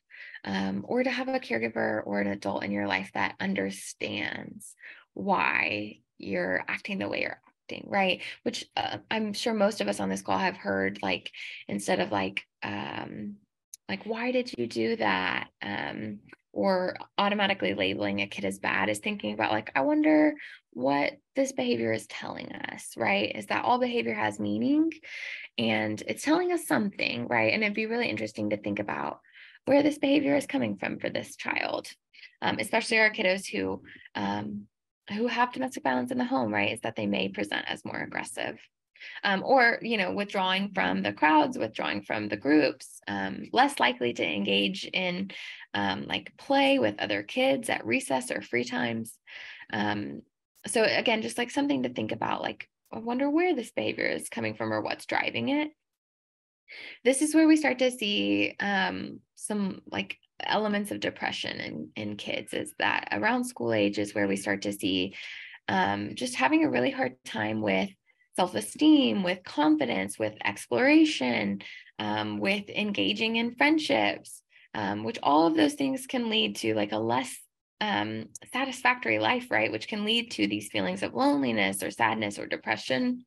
or to have a caregiver or an adult in your life that understands why you're acting the way you're acting, right? Which I'm sure most of us on this call have heard, like, instead of like, why did you do that? Or automatically labeling a kid as bad, is thinking about like, I wonder what this behavior is telling us, right? Is that all behavior has meaning and it's telling us something, right? And it'd be really interesting to think about where this behavior is coming from for this child, especially our kiddos who have domestic violence in the home, right? Is that they may present as more aggressive. Or, withdrawing from the crowds, withdrawing from the groups, less likely to engage in like play with other kids at recess or free times. So again, just like something to think about, like, I wonder where this behavior is coming from or what's driving it. This is where we start to see some like elements of depression in kids, is that around school age is where we start to see just having a really hard time with self-esteem, with confidence, with exploration, with engaging in friendships, which all of those things can lead to like a less satisfactory life, right? Which can lead to these feelings of loneliness or sadness or depression.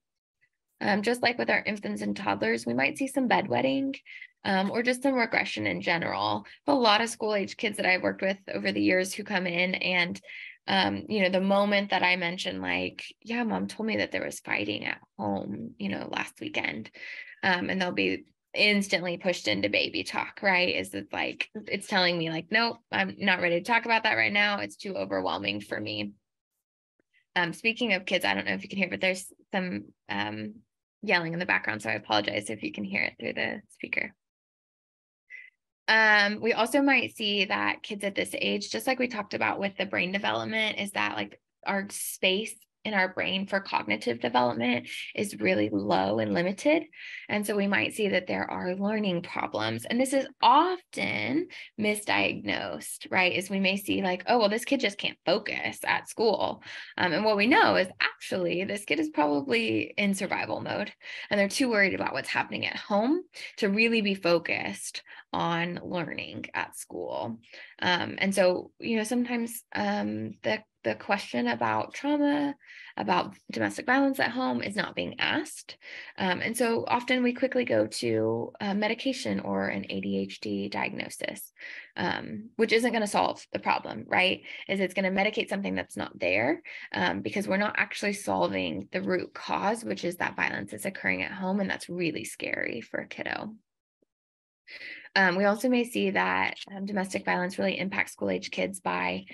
Just like with our infants and toddlers, we might see some bedwetting or just some regression in general. But a lot of school-age kids that I've worked with over the years who come in and the moment that I mentioned, like, yeah, mom told me that there was fighting at home, last weekend, and they'll be instantly pushed into baby talk, right? Is it like, it's telling me like, nope, I'm not ready to talk about that right now. It's too overwhelming for me. Speaking of kids, I don't know if you can hear, but there's some yelling in the background, so I apologize if you can hear it through the speaker. We also might see that kids at this age, just like we talked about with the brain development, is that like our space in our brain for cognitive development is really low and limited. And so we might see that there are learning problems. And this is often misdiagnosed, right? Is we may see like, oh, well, this kid just can't focus at school. And what we know is actually this kid is probably in survival mode and they're too worried about what's happening at home to really be focused on learning at school. And so, sometimes the question about trauma, about domestic violence at home is not being asked. And so often we quickly go to medication or an ADHD diagnosis, which isn't going to solve the problem, right? Is it's going to medicate something that's not there, because we're not actually solving the root cause, which is that violence is occurring at home. And that's really scary for a kiddo. We also may see that domestic violence really impacts school-age kids by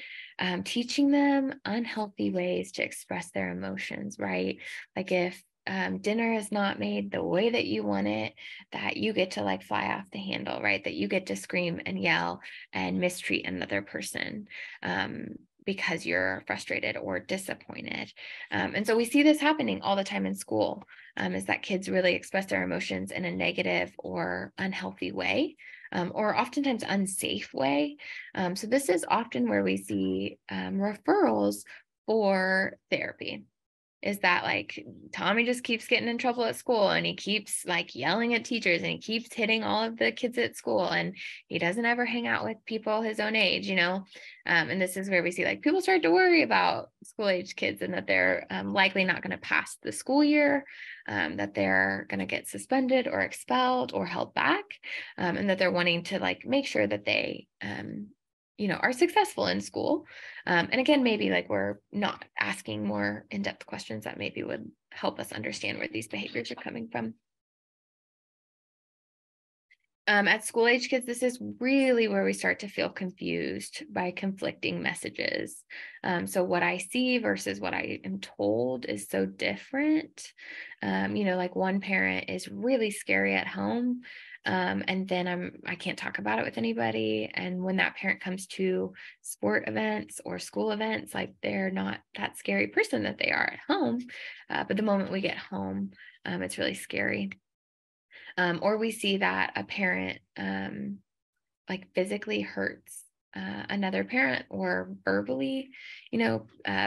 teaching them unhealthy ways to express their emotions, right? Like if dinner is not made the way that you want it, that you get to like fly off the handle, right? That you get to scream and yell and mistreat another person because you're frustrated or disappointed. And so we see this happening all the time in school, is that kids really express their emotions in a negative or unhealthy way, or oftentimes unsafe way. So this is often where we see referrals for therapy. Is that like Tommy just keeps getting in trouble at school and he keeps like yelling at teachers and he keeps hitting all of the kids at school and he doesn't ever hang out with people his own age, and this is where we see like people start to worry about school age kids and that they're likely not going to pass the school year, that they're going to get suspended or expelled or held back, and that they're wanting to like make sure that they are successful in school. And again, maybe like we're not asking more in-depth questions that maybe would help us understand where these behaviors are coming from. At school age kids, this is really where we start to feel confused by conflicting messages. So what I see versus what I am told is so different. Like one parent is really scary at home, and then I can't talk about it with anybody. And when that parent comes to sport events or school events, like they're not that scary person that they are at home. But the moment we get home, it's really scary. Or we see that a parent like physically hurts another parent or verbally,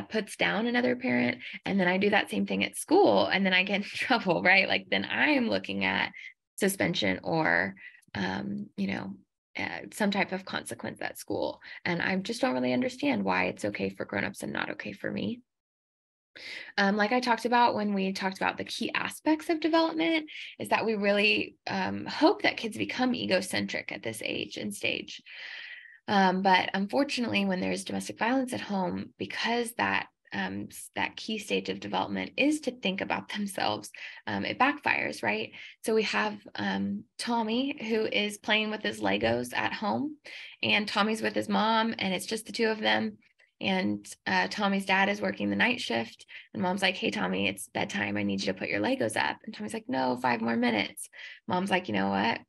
puts down another parent. And then I do that same thing at school and then I get in trouble, right? Like then I'm looking at suspension or, some type of consequence at school. And I just don't really understand why it's okay for grownups and not okay for me. Like I talked about when we talked about the key aspects of development, is that we really hope that kids become egocentric at this age and stage. But unfortunately, when there's domestic violence at home, because that key stage of development is to think about themselves, it backfires, right? So we have Tommy, who is playing with his Legos at home, and Tommy's with his mom, and it's just the two of them. And Tommy's dad is working the night shift, and mom's like, hey, Tommy, it's bedtime. I need you to put your Legos up. And Tommy's like, no, 5 more minutes. Mom's like, you know what?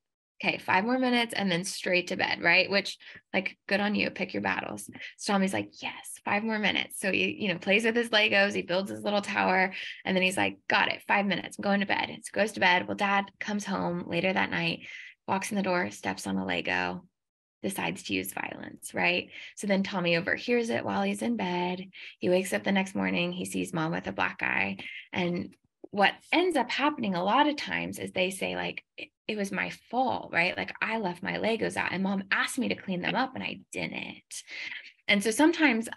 Okay, 5 more minutes and then straight to bed, right? Which, like, good on you, pick your battles. So Tommy's like, yes, 5 more minutes. So he, plays with his Legos, he builds his little tower, and then he's like, got it, 5 minutes, I'm going to bed. So goes to bed. Well, dad comes home later that night, walks in the door, steps on a Lego, decides to use violence, right? So then Tommy overhears it while he's in bed. He wakes up the next morning, he sees mom with a black eye. And what ends up happening a lot of times is they say, like, it was my fault, right? Like, I left my Legos out and mom asked me to clean them up and I didn't. And so sometimes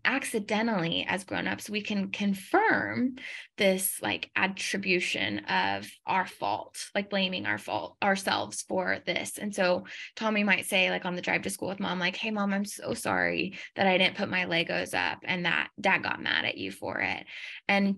accidentally as grownups, we can confirm this like attribution of our fault, like blaming ourselves for this. And so Tommy might say, like, on the drive to school with mom, like, hey, mom, I'm so sorry that I didn't put my Legos up and that dad got mad at you for it. And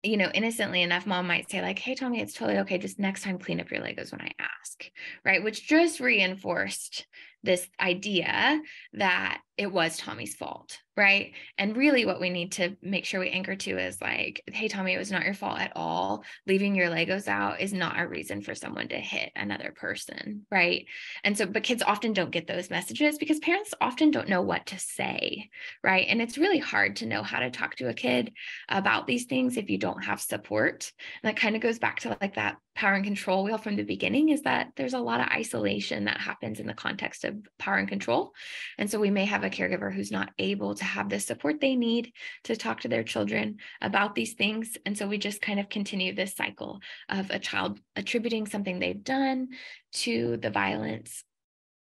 innocently enough, mom might say, like, hey, Tommy, it's totally okay. Just next time, clean up your Legos when I ask, right? Which just reinforced this idea that it was Tommy's fault, right? And really what we need to make sure we anchor to is like, hey, Tommy, it was not your fault at all. Leaving your Legos out is not a reason for someone to hit another person, right? And so, but kids often don't get those messages because parents often don't know what to say, right? And it's really hard to know how to talk to a kid about these things if you don't have support. And that kind of goes back to like that power and control wheel from the beginning, is that there's a lot of isolation that happens in the context of power and control. And so we may have a caregiver who's not able to have the support they need to talk to their children about these things. And so we just kind of continue this cycle of a child attributing something they've done to the violence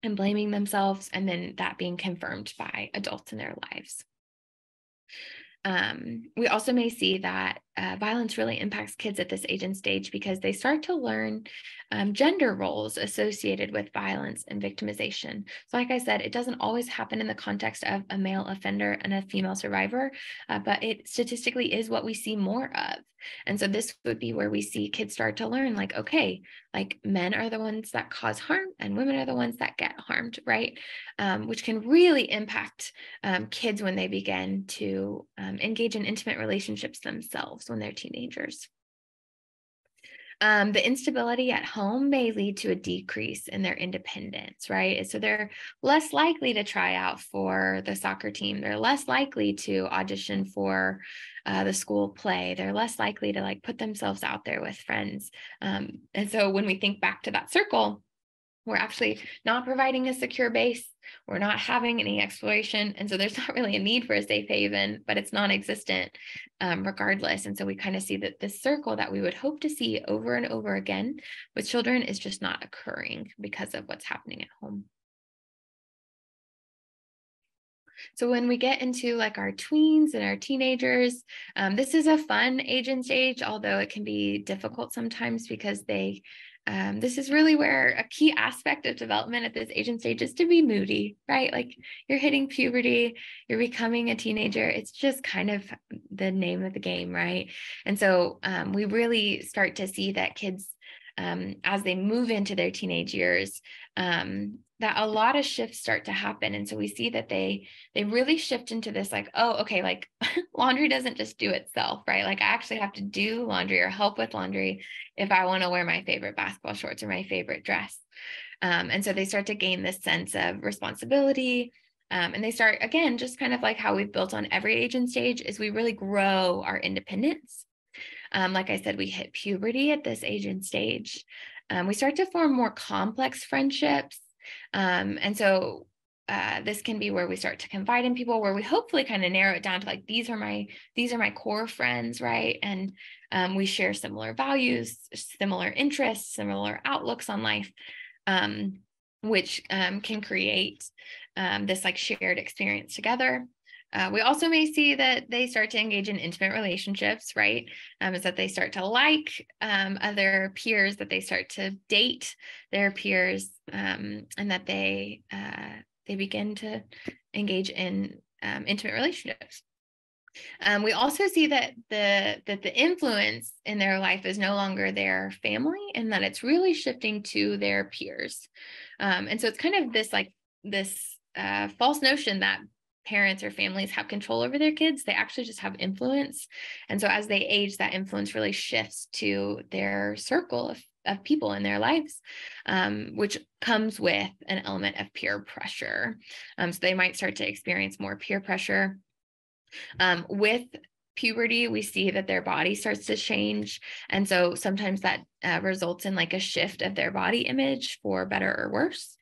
and blaming themselves, and then that being confirmed by adults in their lives. We also may see that violence really impacts kids at this age and stage because they start to learn gender roles associated with violence and victimization. So like I said, it doesn't always happen in the context of a male offender and a female survivor, but it statistically is what we see more of. And so this would be where we see kids start to learn, like, okay, like men are the ones that cause harm and women are the ones that get harmed, right? Which can really impact kids when they begin to engage in intimate relationships themselves when they're teenagers. The instability at home may lead to a decrease in their independence, right? So they're less likely to try out for the soccer team. They're less likely to audition for the school play. They're less likely to like put themselves out there with friends. And so when we think back to that circle, we're actually not providing a secure base. We're not having any exploration. And so there's not really a need for a safe haven, but it's non-existent regardless. And so we kind of see that this circle that we would hope to see over and over again with children is just not occurring because of what's happening at home. So when we get into like our tweens and our teenagers, this is a fun age and stage, although it can be difficult sometimes because this is really where a key aspect of development at this age and stage is to be moody, right? Like you're hitting puberty, you're becoming a teenager. It's just kind of the name of the game, right? And so we really start to see that kids, as they move into their teenage years, that a lot of shifts start to happen. And so we see that they really shift into this like, oh, okay, like laundry doesn't just do itself, right? Like I actually have to do laundry or help with laundry if I want to wear my favorite basketball shorts or my favorite dress. And so they start to gain this sense of responsibility. And they start, again, just kind of like how we've built on every age and stage, is we really grow our independence. Like I said, we hit puberty at this age and stage. We start to form more complex friendships. And so this can be where we start to confide in people, where we hopefully kind of narrow it down to like, these are my core friends, right? And we share similar values, similar interests, similar outlooks on life, which can create this like shared experience together. We also may see that they start to engage in intimate relationships, right? Is that they start to like other peers, that they start to date their peers, and that they begin to engage in intimate relationships. We also see that the influence in their life is no longer their family, and that it's really shifting to their peers. And so it's kind of this false notion that parents or families have control over their kids. They actually just have influence. And so as they age, that influence really shifts to their circle of people in their lives, which comes with an element of peer pressure. So they might start to experience more peer pressure. With puberty, we see that their body starts to change. And so sometimes that results in like a shift of their body image for better or worse.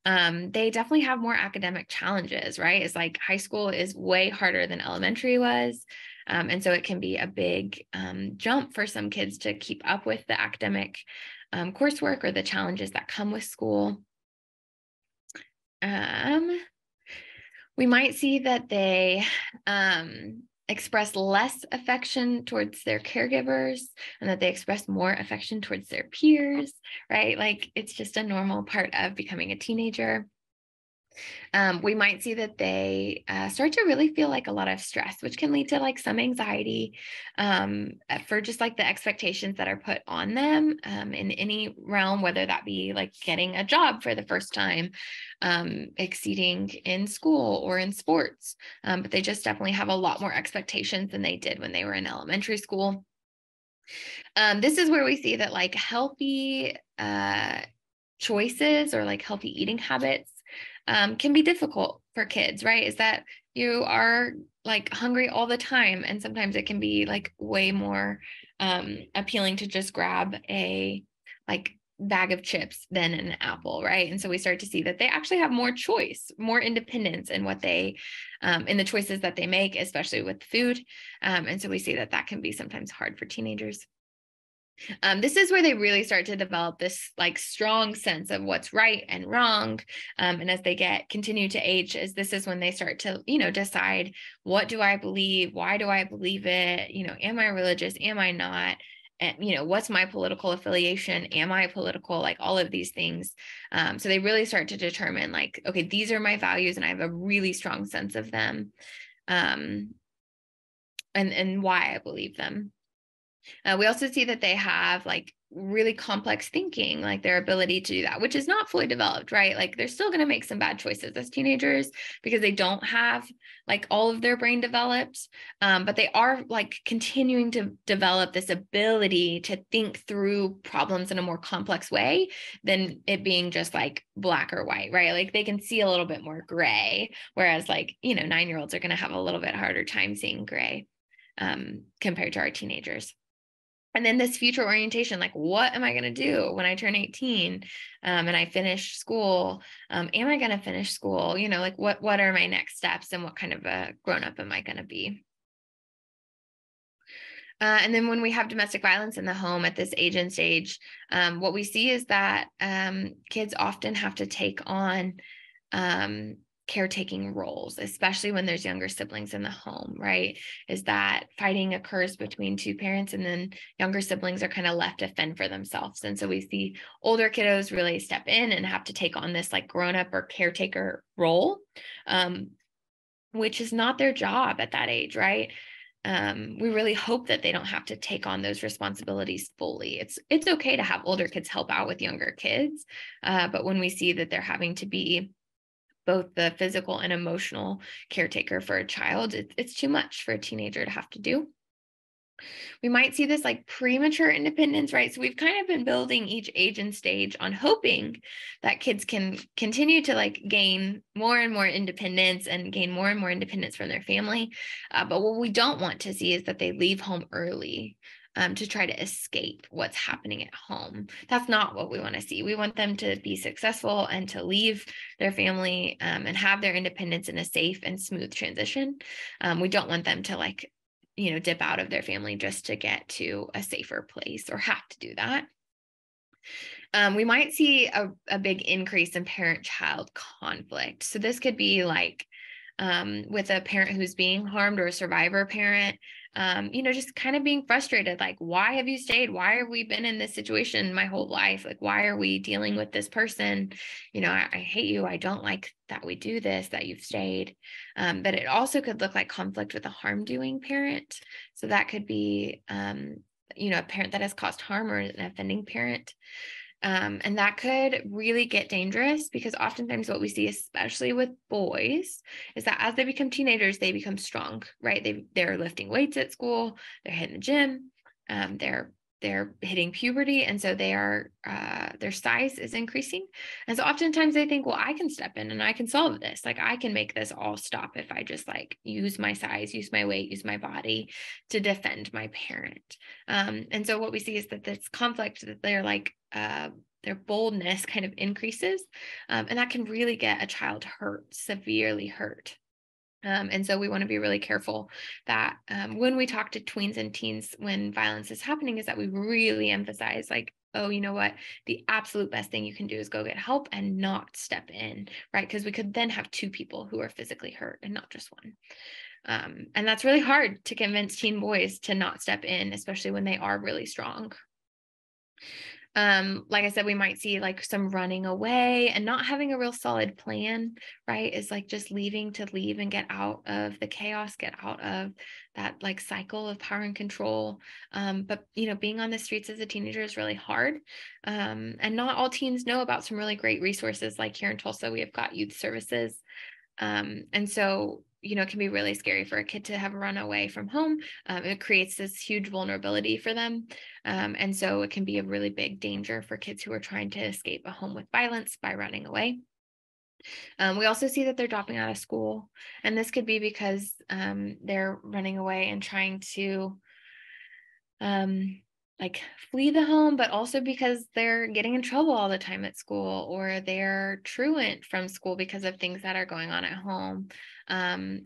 They definitely have more academic challenges, right? It's like high school is way harder than elementary was. And so it can be a big jump for some kids to keep up with the academic coursework or the challenges that come with school. We might see that they express less affection towards their caregivers, and that they express more affection towards their peers, right? Like it's just a normal part of becoming a teenager. We might see that they start to really feel like a lot of stress, which can lead to like some anxiety for just like the expectations that are put on them in any realm, whether that be like getting a job for the first time, exceeding in school or in sports. But they just definitely have a lot more expectations than they did when they were in elementary school. This is where we see that like healthy choices or like healthy eating habits can be difficult for kids, right? Is that you are like hungry all the time. And sometimes it can be like way more appealing to just grab a like bag of chips than an apple, right? And so we start to see that they actually have more choice, more independence in what they, in the choices that they make, especially with food. And so we see that that can be sometimes hard for teenagers. This is where they really start to develop this like strong sense of what's right and wrong. And as they continue to age, this is when they start to, decide, what do I believe? Why do I believe it? Am I religious? Am I not? And, what's my political affiliation? Am I political? Like all of these things. So they really start to determine like, okay, these are my values and I have a really strong sense of them. And why I believe them. We also see that they have like really complex thinking, like their ability to do that, which is not fully developed, right? Like they're still going to make some bad choices as teenagers because they don't have like all of their brain developed, but they are like continuing to develop this ability to think through problems in a more complex way than it being just like black or white, right? Like they can see a little bit more gray, whereas like, 9-year-olds are going to have a little bit harder time seeing gray compared to our teenagers. And then this future orientation, like, what am I going to do when I turn 18 and I finish school? Am I going to finish school? Like what are my next steps and what kind of a grown-up am I going to be? And then when we have domestic violence in the home at this age and stage, what we see is that kids often have to take on caretaking roles, especially when there's younger siblings in the home, right? Is that fighting occurs between two parents and then younger siblings are kind of left to fend for themselves. And so we see older kiddos really step in and have to take on this like grown-up or caretaker role, which is not their job at that age, right? We really hope that they don't have to take on those responsibilities fully. It's okay to have older kids help out with younger kids, but when we see that they're having to be both the physical and emotional caretaker for a child, it's too much for a teenager to have to do. We might see this like premature independence, right? So we've kind of been building each age and stage on hoping that kids can continue to like gain more and more independence and gain more and more independence from their family. But what we don't want to see is that they leave home early to try to escape what's happening at home. That's not what we want to see. We want them to be successful and to leave their family and have their independence in a safe and smooth transition. We don't want them to like, dip out of their family just to get to a safer place or have to do that. We might see a big increase in parent-child conflict. So this could be like with a parent who's being harmed or a survivor parent, just kind of being frustrated, like, why have you stayed? Why have we been in this situation my whole life? Like, why are we dealing with this person? I hate you. I don't like that we do this, that you've stayed. But it also could look like conflict with a harm doing parent. So that could be, a parent that has caused harm or an offending parent. And that could really get dangerous, because oftentimes what we see, especially with boys, is that as they become teenagers, they become strong, right? They're lifting weights at school, they're hitting the gym, they're hitting puberty. And so their size is increasing. And so oftentimes they think, well, I can step in and I can solve this. Like, I can make this all stop if I just use my size, use my weight, use my body to defend my parent. And so what we see is that this conflict, that their boldness kind of increases, and that can really get a child hurt, severely hurt. And so we want to be really careful that when we talk to tweens and teens when violence is happening, is that we really emphasize, like, oh, you know what, the absolute best thing you can do is go get help and not step in, right? Because we could then have two people who are physically hurt and not just one. And that's really hard to convince teen boys to not step in, especially when they are really strong. Like I said, we might see some running away and not having a real solid plan, right? Is just leaving to leave and get out of the chaos, get out of that cycle of power and control. But being on the streets as a teenager is really hard. And not all teens know about some really great resources. Like here in Tulsa, we have got youth services. And so it can be really scary for a kid to have run away from home. It creates this huge vulnerability for them. And so it can be a really big danger for kids who are trying to escape a home with violence by running away. We also see that they're dropping out of school. And this could be because they're running away and trying to flee the home, but also because they're getting in trouble all the time at school, or they're truant from school because of things that are going on at home,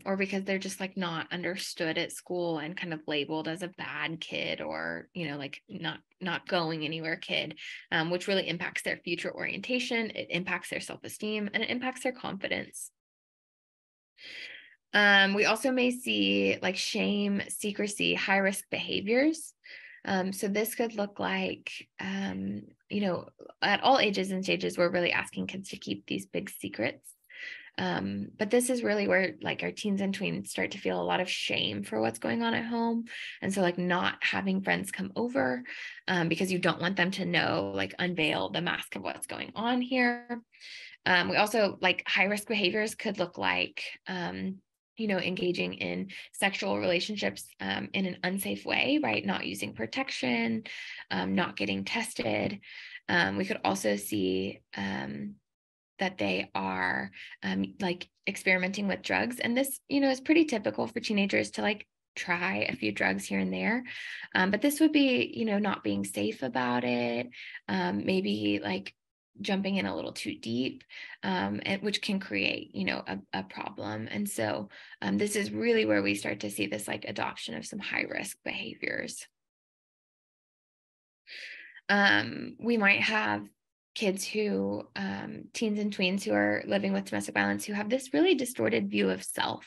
or because they're just not understood at school and kind of labeled as a bad kid, or not going anywhere kid, which really impacts their future orientation. It impacts their self-esteem, and it impacts their confidence. We also may see shame, secrecy, high risk behaviors. So this could look like, at all ages and stages, we're really asking kids to keep these big secrets. But this is really where our teens and tweens start to feel a lot of shame for what's going on at home. And so not having friends come over because you don't want them to know, unveil the mask of what's going on here. We also high risk behaviors could look like, engaging in sexual relationships in an unsafe way, right? Not using protection, not getting tested. We could also see that they are experimenting with drugs. And this, is pretty typical for teenagers to try a few drugs here and there. But this would be, not being safe about it, maybe jumping in a little too deep, which can create, a problem. And so this is really where we start to see this adoption of some high risk behaviors. We might have kids who, teens and tweens who are living with domestic violence, who have this really distorted view of self.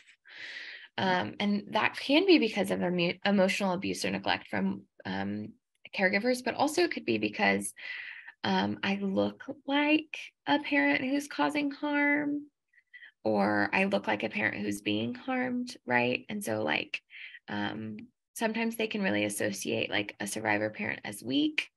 And that can be because of emotional abuse or neglect from caregivers, but also it could be because I look like a parent who's causing harm, or I look like a parent who's being harmed, right? And so sometimes they can really associate a survivor parent as weak,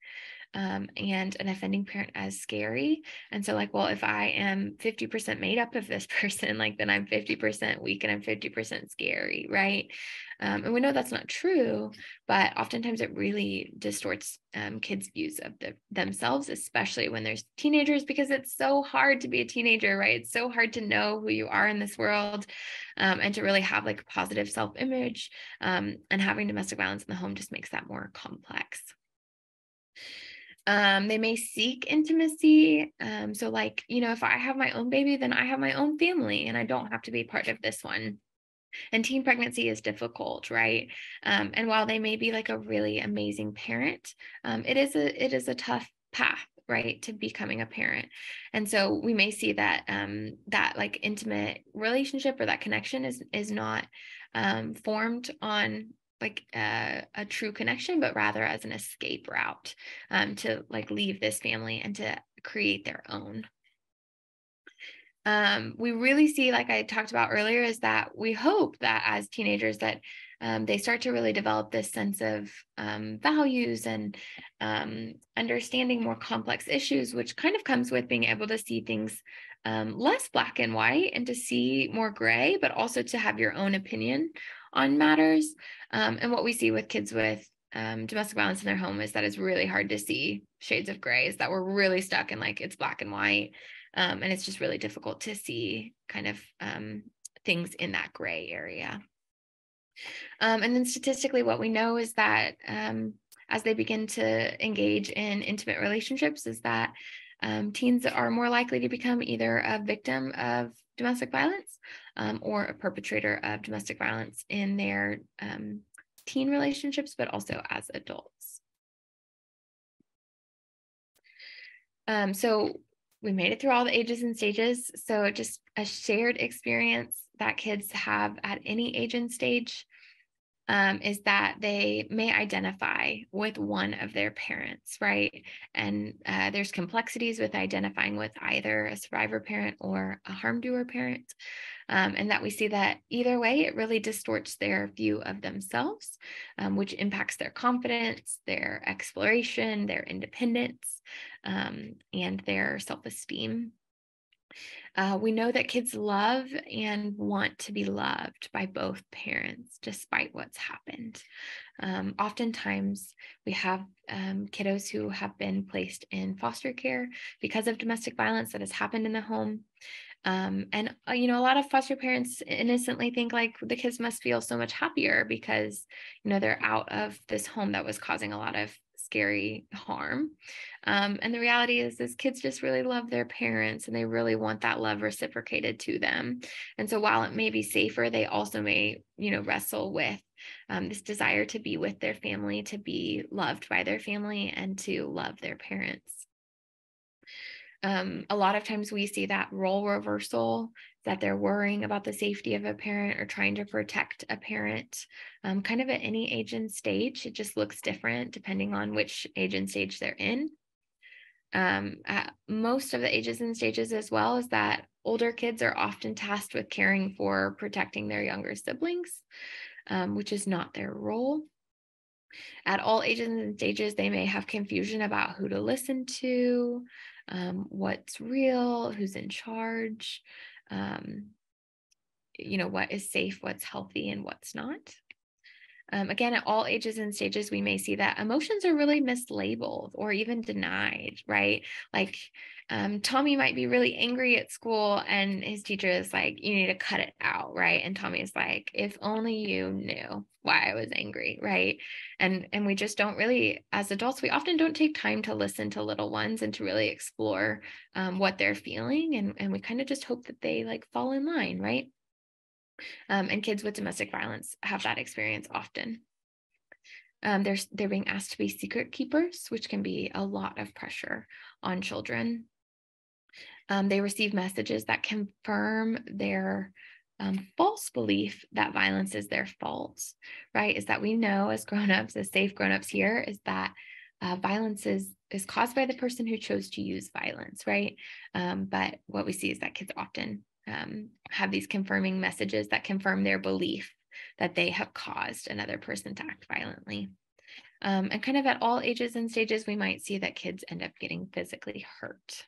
and an offending parent as scary. And so well, if I am 50% made up of this person, then I'm 50% weak and I'm 50% scary, right? And we know that's not true, but oftentimes it really distorts kids' views of themselves, especially when there's teenagers, because it's so hard to be a teenager, right? It's so hard to know who you are in this world, and to really have positive self-image, and having domestic violence in the home just makes that more complex. They may seek intimacy. So if I have my own baby, then I have my own family and I don't have to be part of this one. And teen pregnancy is difficult, right? And while they may be a really amazing parent, it is a tough path. right, to becoming a parent. And so we may see that that like intimate relationship or that connection is not formed on like a true connection, but rather as an escape route to like leave this family and to create their own. We really see, like I talked about earlier, is that we hope that as teenagers that they start to really develop this sense of values and understanding more complex issues, which kind of comes with being able to see things less black and white and to see more gray, but also to have your own opinion on matters. And what we see with kids with domestic violence in their home is that it's really hard to see shades of gray, is that we're really stuck in like it's black and white. And it's just really difficult to see kind of things in that gray area. And then statistically, what we know is that as they begin to engage in intimate relationships, is that teens are more likely to become either a victim of domestic violence or a perpetrator of domestic violence in their teen relationships, but also as adults. So we made it through all the ages and stages. So just a shared experience that kids have at any age and stage is that they may identify with one of their parents, right? And there's complexities with identifying with either a survivor parent or a harm doer parent. And that we see that either way, it really distorts their view of themselves, which impacts their confidence, their exploration, their independence, and their self-esteem. We know that kids love and want to be loved by both parents, despite what's happened. Oftentimes, we have kiddos who have been placed in foster care because of domestic violence that has happened in the home. And, you know, a lot of foster parents innocently think like the kids must feel so much happier because, you know, they're out of this home that was causing a lot of scary harm. And the reality is kids just really love their parents and they really want that love reciprocated to them. And so while it may be safer, they also may, you know, wrestle with this desire to be with their family, to be loved by their family, and to love their parents. A lot of times we see that role reversal, that they're worrying about the safety of a parent or trying to protect a parent, kind of at any age and stage. It just looks different depending on which age and stage they're in. At most of the ages and stages as well, is that older kids are often tasked with caring for protecting their younger siblings, which is not their role. At all ages and stages, they may have confusion about who to listen to, what's real, who's in charge, you know, what is safe, what's healthy, and what's not. Again, at all ages and stages, we may see that emotions are really mislabeled or even denied, right? Like Tommy might be really angry at school and his teacher is like, you need to cut it out, right? And Tommy is like, if only you knew why I was angry, right? And we just don't really, as adults, we often don't take time to listen to little ones and to really explore what they're feeling. And we kind of just hope that they like fall in line, right? And kids with domestic violence have that experience often. They're being asked to be secret keepers, which can be a lot of pressure on children. They receive messages that confirm their false belief that violence is their fault, right? Is that we know as grownups, as safe grownups here, is that violence is caused by the person who chose to use violence, right? But what we see is that kids often have these confirming messages that confirm their belief that they have caused another person to act violently. And kind of at all ages and stages, we might see that kids end up getting physically hurt.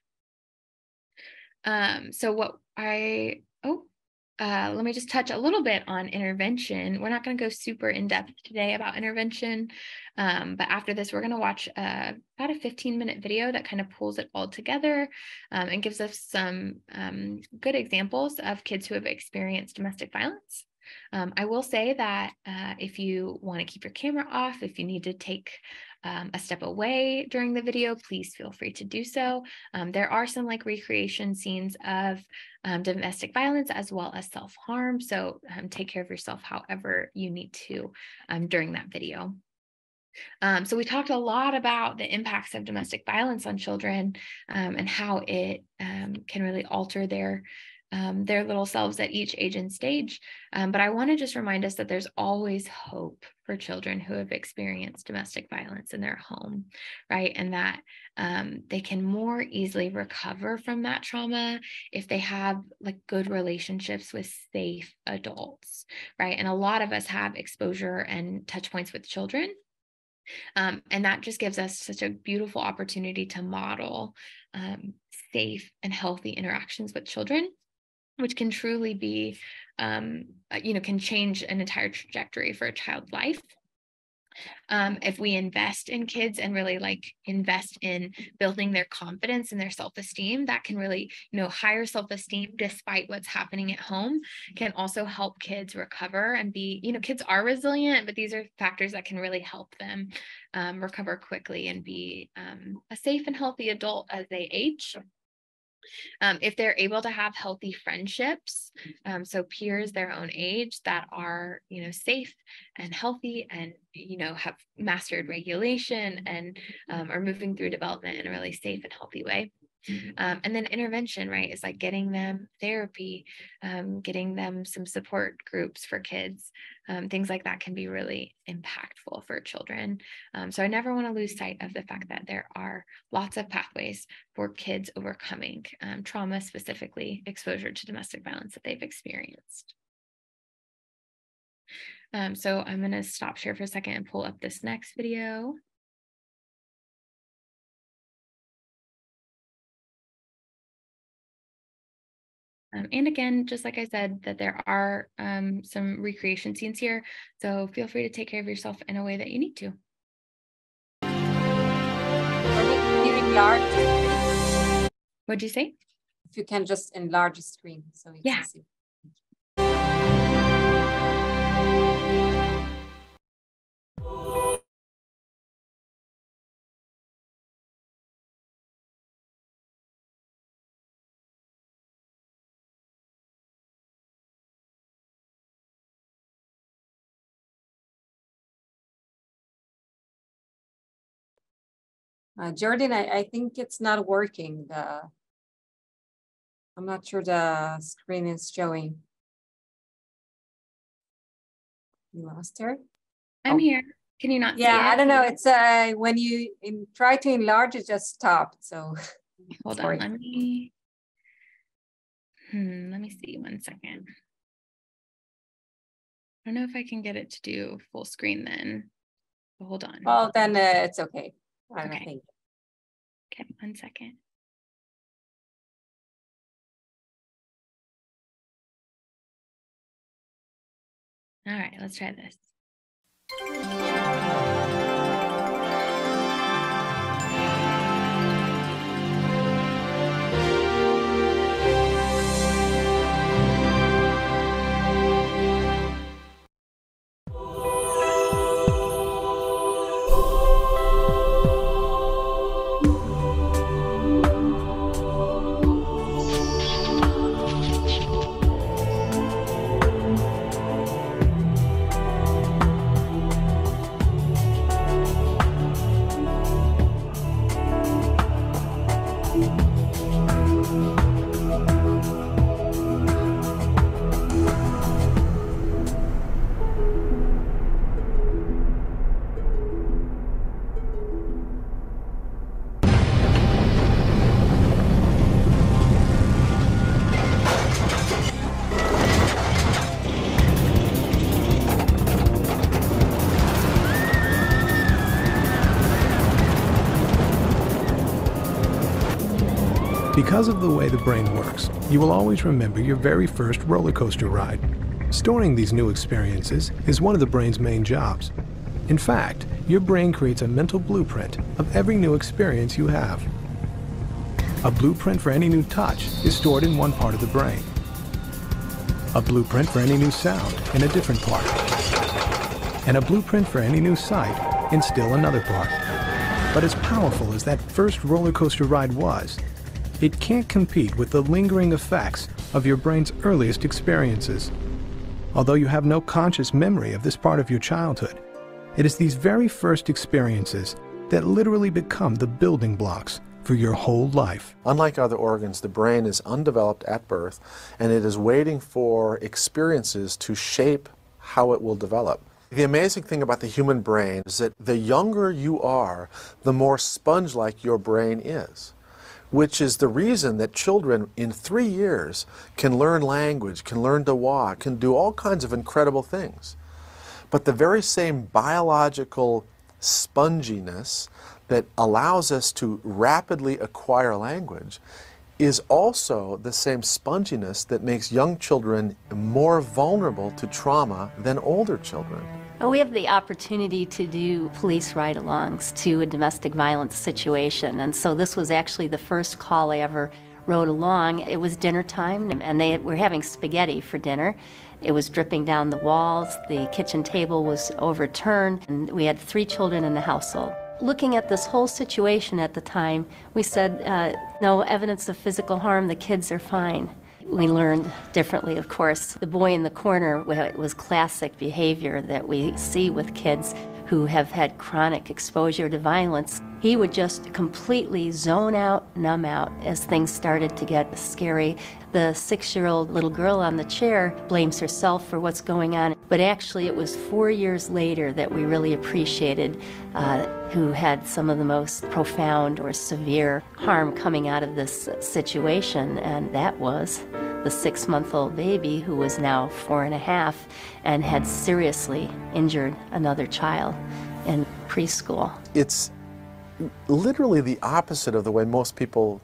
Let me just touch a little bit on intervention. We're not going to go super in depth today about intervention, but after this, we're going to watch about a 15-minute video that kind of pulls it all together and gives us some good examples of kids who have experienced domestic violence. I will say that if you want to keep your camera off, if you need to take a step away during the video, please feel free to do so. There are some like recreation scenes of domestic violence as well as self-harm. So take care of yourself however you need to during that video. So we talked a lot about the impacts of domestic violence on children and how it can really alter their little selves at each age and stage. But I want to just remind us that there's always hope for children who have experienced domestic violence in their home, right? And that they can more easily recover from that trauma if they have like good relationships with safe adults, right? And a lot of us have exposure and touch points with children. And that just gives us such a beautiful opportunity to model safe and healthy interactions with children, which can truly be, can change an entire trajectory for a child's life. If we invest in kids and really invest in building their confidence and their self-esteem, that can really, higher self-esteem despite what's happening at home can also help kids recover and be, kids are resilient, but these are factors that can really help them recover quickly and be a safe and healthy adult as they age. If they're able to have healthy friendships, so peers their own age that are, safe and healthy and, have mastered regulation and are moving through development in a really safe and healthy way. And then intervention, right, is like getting them therapy, getting them some support groups for kids. Things like that can be really impactful for children. So I never want to lose sight of the fact that there are lots of pathways for kids overcoming trauma, specifically exposure to domestic violence that they've experienced. So I'm going to stop share for a second and pull up this next video. And again, just like I said, that there are some recreation scenes here. So feel free to take care of yourself in a way that you need to. What'd you say? If you can just enlarge the screen so you can see. Jordan, I think it's not working. I'm not sure the screen is showing. You lost her? I'm here. Can you not see it? Yeah, I don't know. It's when you try to enlarge, it just stopped. So hold on. Let me see 1 second. I don't know if I can get it to do full screen then. But hold on. Well, then it's okay. I don't think. Okay, 1 second. All right, let's try this. Because of the way the brain works, you will always remember your very first roller coaster ride. Storing these new experiences is one of the brain's main jobs. In fact, your brain creates a mental blueprint of every new experience you have. A blueprint for any new touch is stored in one part of the brain. A blueprint for any new sound in a different part. And a blueprint for any new sight in still another part. But as powerful as that first roller coaster ride was, it can't compete with the lingering effects of your brain's earliest experiences. Although you have no conscious memory of this part of your childhood, It is these very first experiences that literally become the building blocks for your whole life. Unlike other organs, the brain is undeveloped at birth, and it is waiting for experiences to shape how it will develop. The amazing thing about the human brain is that the younger you are, the more sponge-like your brain is, which is the reason that children in 3 years can learn language, can learn to walk, can do all kinds of incredible things. But the very same biological sponginess that allows us to rapidly acquire language is also the same sponginess that makes young children more vulnerable to trauma than older children. We have the opportunity to do police ride-alongs to a domestic violence situation, and so this was actually the first call I ever rode along. It was dinner time, and they were having spaghetti for dinner. It was dripping down the walls, the kitchen table was overturned, and we had 3 children in the household. Looking at this whole situation at the time, we said, no evidence of physical harm, the kids are fine. We learned differently, of course. The boy in the corner was classic behavior that we see with kids who have had chronic exposure to violence. He would just completely zone out, numb out as things started to get scary. The 6-year-old little girl on the chair blames herself for what's going on, but actually it was 4 years later that we really appreciated who had some of the most profound or severe harm coming out of this situation, and that was the 6-month-old baby who was now 4.5 and had seriously injured another child in preschool. It's literally the opposite of the way most people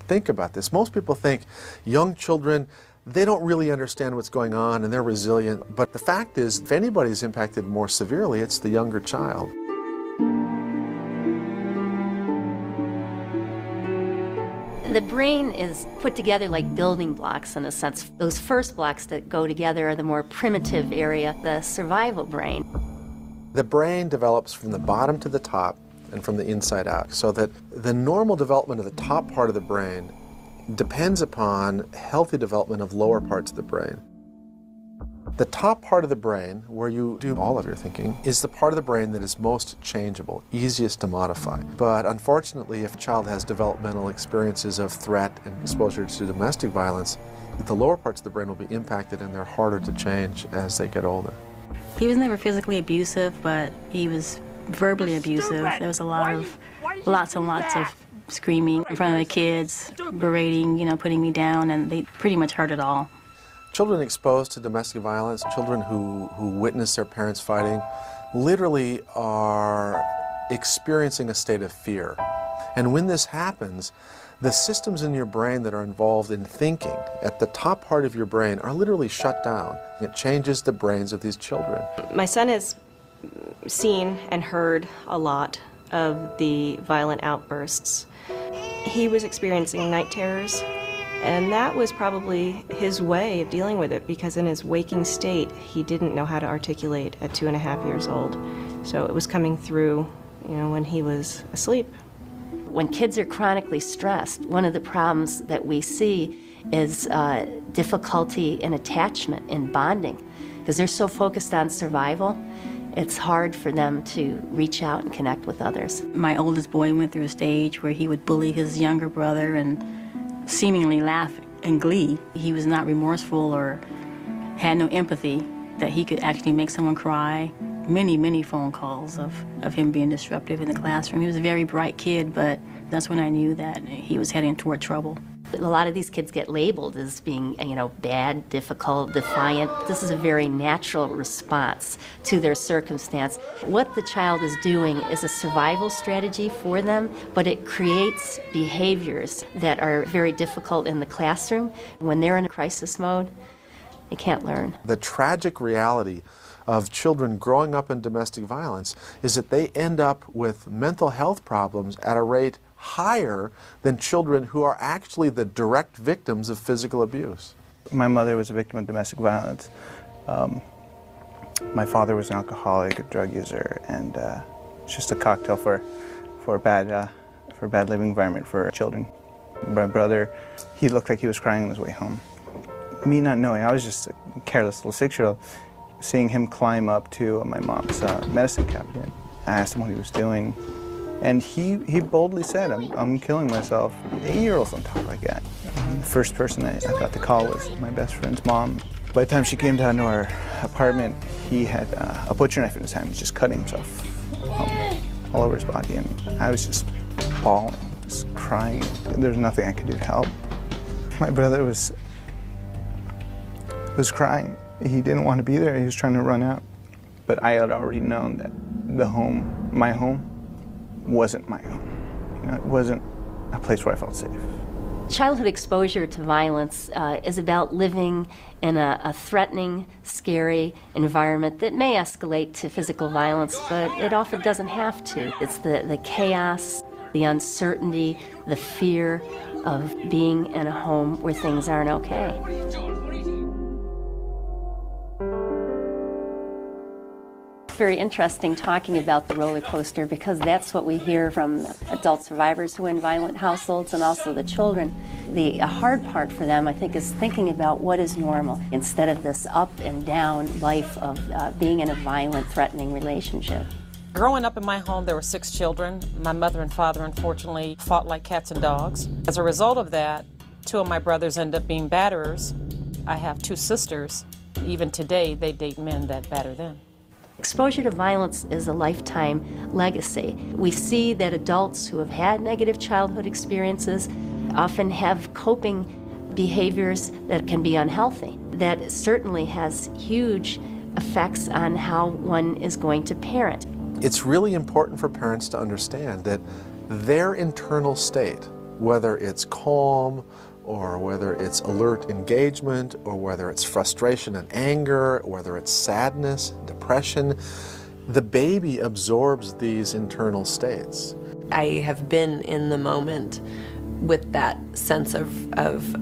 think about this. Most people think young children, they don't really understand what's going on and they're resilient. But the fact is, if anybody's impacted more severely, it's the younger child. The brain is put together like building blocks in a sense. Those first blocks that go together are the more primitive area, the survival brain. The brain develops from the bottom to the top and from the inside out, so that the normal development of the top part of the brain depends upon healthy development of lower parts of the brain. The top part of the brain, where you do all of your thinking, is the part of the brain that is most changeable, easiest to modify. But unfortunately, if a child has developmental experiences of threat and exposure to domestic violence, the lower parts of the brain will be impacted and they're harder to change as they get older. He was never physically abusive, but he was verbally abusive. There was lots and lots of screaming in front of the kids, berating, putting me down, and they pretty much heard it all. Children exposed to domestic violence, children who witness their parents fighting, literally are experiencing a state of fear. And when this happens, the systems in your brain that are involved in thinking at the top part of your brain are literally shut down. It changes the brains of these children. My son has seen and heard a lot of the violent outbursts. He was experiencing night terrors, and that was probably his way of dealing with it, because in his waking state, he didn't know how to articulate at 2.5 years old. So it was coming through, when he was asleep. When kids are chronically stressed, one of the problems that we see is difficulty in attachment, in bonding, because they're so focused on survival. It's hard for them to reach out and connect with others. My oldest boy went through a stage where he would bully his younger brother and seemingly laugh in glee. He was not remorseful or had no empathy that he could actually make someone cry. Many phone calls of him being disruptive in the classroom. He was a very bright kid, but that's when I knew that he was heading toward trouble. A lot of these kids get labeled as being, bad, difficult, defiant. This is a very natural response to their circumstance. What the child is doing is a survival strategy for them, but it creates behaviors that are very difficult in the classroom. When they're in a crisis mode, they can't learn. The tragic reality of children growing up in domestic violence is that they end up with mental health problems at a rate higher than children who are actually the direct victims of physical abuse. My mother was a victim of domestic violence. My father was an alcoholic, a drug user, and it's just a cocktail for a bad living environment for children. My brother, he looked like he was crying on his way home. Me not knowing, I was just a careless little 6-year-old. seeing him climb up to my mom's medicine cabinet. I asked him what he was doing, and he boldly said, I'm killing myself. 8-year-olds don't talk like that. The first person I got to call was my best friend's mom. By the time she came down to our apartment, he had a butcher knife in his hand. He was just cutting himself all over his body, and I was just bawling, just crying. There was nothing I could do to help. My brother was crying. He didn't want to be there. He was trying to run out. But I had already known that my home, wasn't my home. You know, it wasn't a place where I felt safe. Childhood exposure to violence is about living in a threatening, scary environment that may escalate to physical violence, but it often doesn't have to. It's the chaos, the uncertainty, the fear of being in a home where things aren't okay. Very interesting talking about the roller coaster, because that's what we hear from adult survivors who are in violent households and also the children. The hard part for them, I think, is thinking about what is normal instead of this up and down life of being in a violent, threatening relationship. Growing up in my home, there were 6 children. My mother and father, unfortunately, fought like cats and dogs. As a result of that, 2 of my brothers ended up being batterers. I have 2 sisters. Even today, they date men that batter them. Exposure to violence is a lifetime legacy. We see that adults who have had negative childhood experiences often have coping behaviors that can be unhealthy. That certainly has huge effects on how one is going to parent. It's really important for parents to understand that their internal state, whether it's calm, or whether it's alert engagement, or whether it's frustration and anger, or whether it's sadness, depression, the baby absorbs these internal states. I have been in the moment with that sense of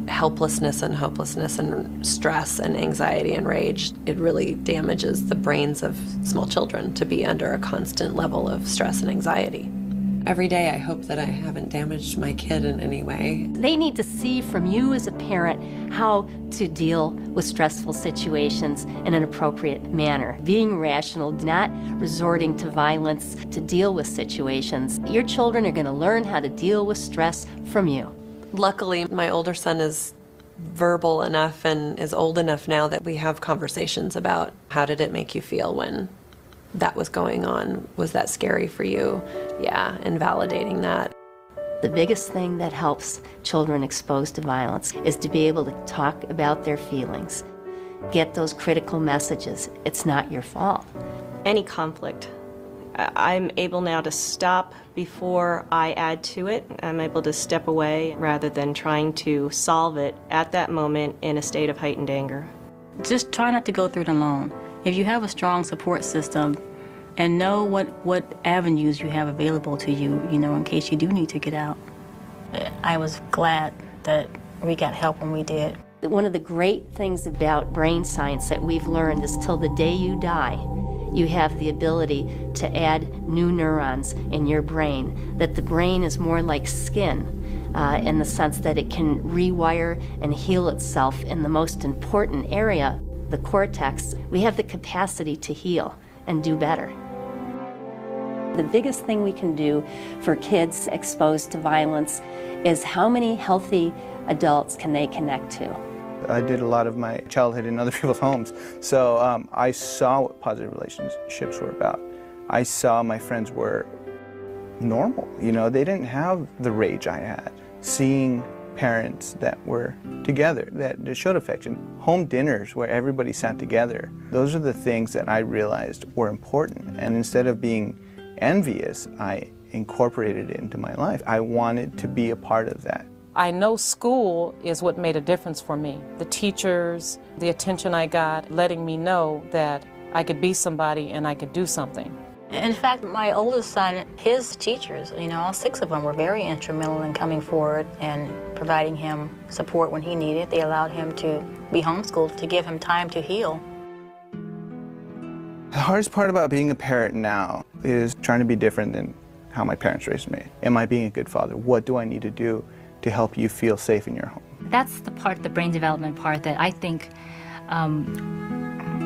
helplessness and hopelessness and stress and anxiety and rage. It really damages the brains of small children to be under a constant level of stress and anxiety. Every day I hope that I haven't damaged my kid in any way. They need to see from you as a parent how to deal with stressful situations in an appropriate manner. Being rational, not resorting to violence to deal with situations. Your children are going to learn how to deal with stress from you. Luckily, my older son is verbal enough and is old enough now that we have conversations about how did it make you feel when that was going on? Was that scary for you? Yeah, and validating that. The biggest thing that helps children exposed to violence is to be able to talk about their feelings, get those critical messages. It's not your fault. Any conflict, I'm able now to stop before I add to it. I'm able to step away rather than trying to solve it at that moment in a state of heightened anger. Just try not to go through it alone. If you have a strong support system and know what avenues you have available to you, in case you do need to get out. I was glad that we got help when we did. One of the great things about brain science that we've learned is till the day you die, you have the ability to add new neurons in your brain, that the brain is more like skin in the sense that it can rewire and heal itself in the most important area, the cortex. We have the capacity to heal and do better. The biggest thing we can do for kids exposed to violence is how many healthy adults can they connect to. I did a lot of my childhood in other people's homes, so I saw what positive relationships were about. I saw my friends were normal, they didn't have the rage I had. Seeing parents that were together, that showed affection. Home dinners where everybody sat together. Those are the things that I realized were important. And instead of being envious, I incorporated it into my life. I wanted to be a part of that. I know school is what made a difference for me. The teachers, the attention I got, letting me know that I could be somebody and I could do something. In fact, my oldest son, his teachers, all 6 of them were very instrumental in coming forward and providing him support when he needed. They allowed him to be homeschooled to give him time to heal. The hardest part about being a parent now is trying to be different than how my parents raised me. Am I being a good father? What do I need to do to help you feel safe in your home? That's the part, the brain development part, that I think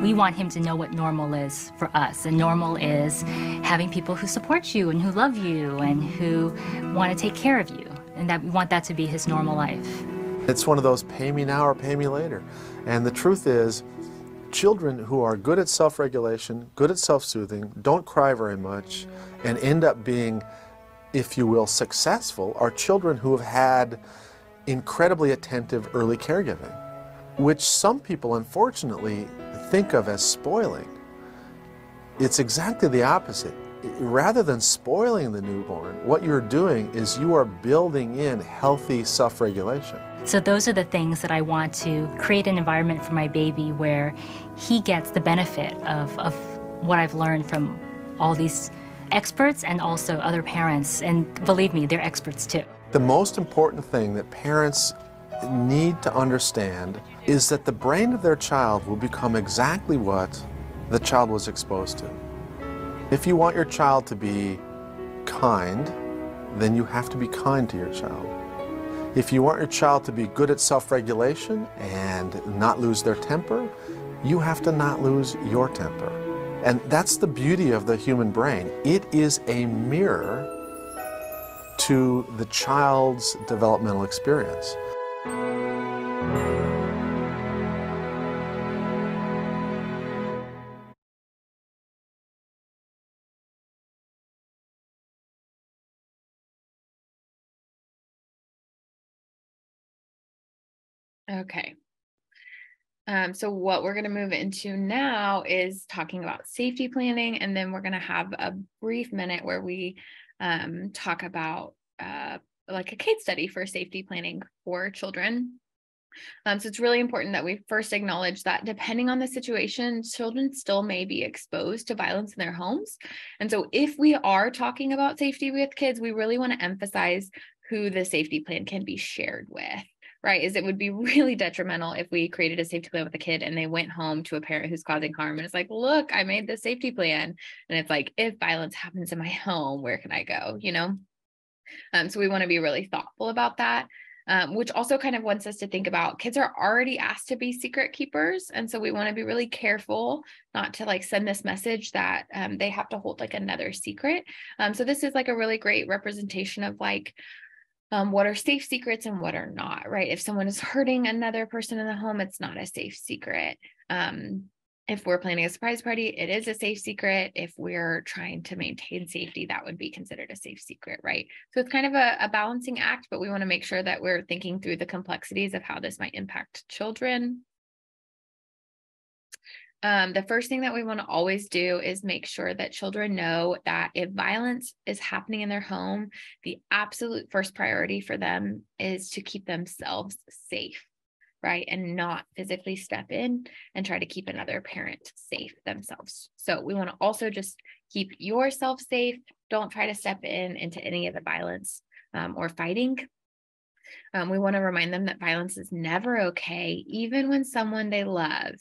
We want him to know what normal is for us. And normal is having people who support you and who love you and who want to take care of you. And that we want that to be his normal life. It's one of those pay me now or pay me later. And the truth is, children who are good at self-regulation, good at self-soothing, don't cry very much, and end up being, if you will, successful, are children who have had incredibly attentive early caregiving, which some people, unfortunately, think of as spoiling. It's exactly the opposite. Rather than spoiling the newborn, what you're doing is you are building in healthy self-regulation. So those are the things that I want to create an environment for my baby where he gets the benefit of what I've learned from all these experts and also other parents. And believe me, they're experts too. The most important thing that parents need to understand is that the brain of their child will become exactly what the child was exposed to. If you want your child to be kind, then you have to be kind to your child. If you want your child to be good at self-regulation and not lose their temper, you have to not lose your temper. And that's the beauty of the human brain. It is a mirror to the child's developmental experience. Okay. So what we're going to move into now is talking about safety planning, and then we're going to have a brief minute where we talk about like a case study for safety planning for children. So it's really important that we first acknowledge that depending on the situation, children still may be exposed to violence in their homes. And so if we are talking about safety with kids, we really want to emphasize who the safety plan can be shared with. Right, is it would be really detrimental if we created a safety plan with a kid and they went home to a parent who's causing harm and it's like, look, I made this safety plan. And it's like, if violence happens in my home, where can I go? You know? So we want to be really thoughtful about that, which also kind of wants us to think about kids are already asked to be secret keepers. And so we want to be really careful not to like send this message that they have to hold like another secret. So this is like a really great representation of like, what are safe secrets and what are not, right? If someone is hurting another person in the home, it's not a safe secret. If we're planning a surprise party, it is a safe secret. If we're trying to maintain safety, that would be considered a safe secret, right? So it's kind of a balancing act, but we want to make sure that we're thinking through the complexities of how this might impact children. The first thing that we want to always do is make sure that children know that if violence is happening in their home, the absolute first priority for them is to keep themselves safe, right? And not physically step in and try to keep another parent safe themselves. So we want to also just keep yourself safe. Don't try to step into any of the violence or fighting. We want to remind them that violence is never okay, even when someone they love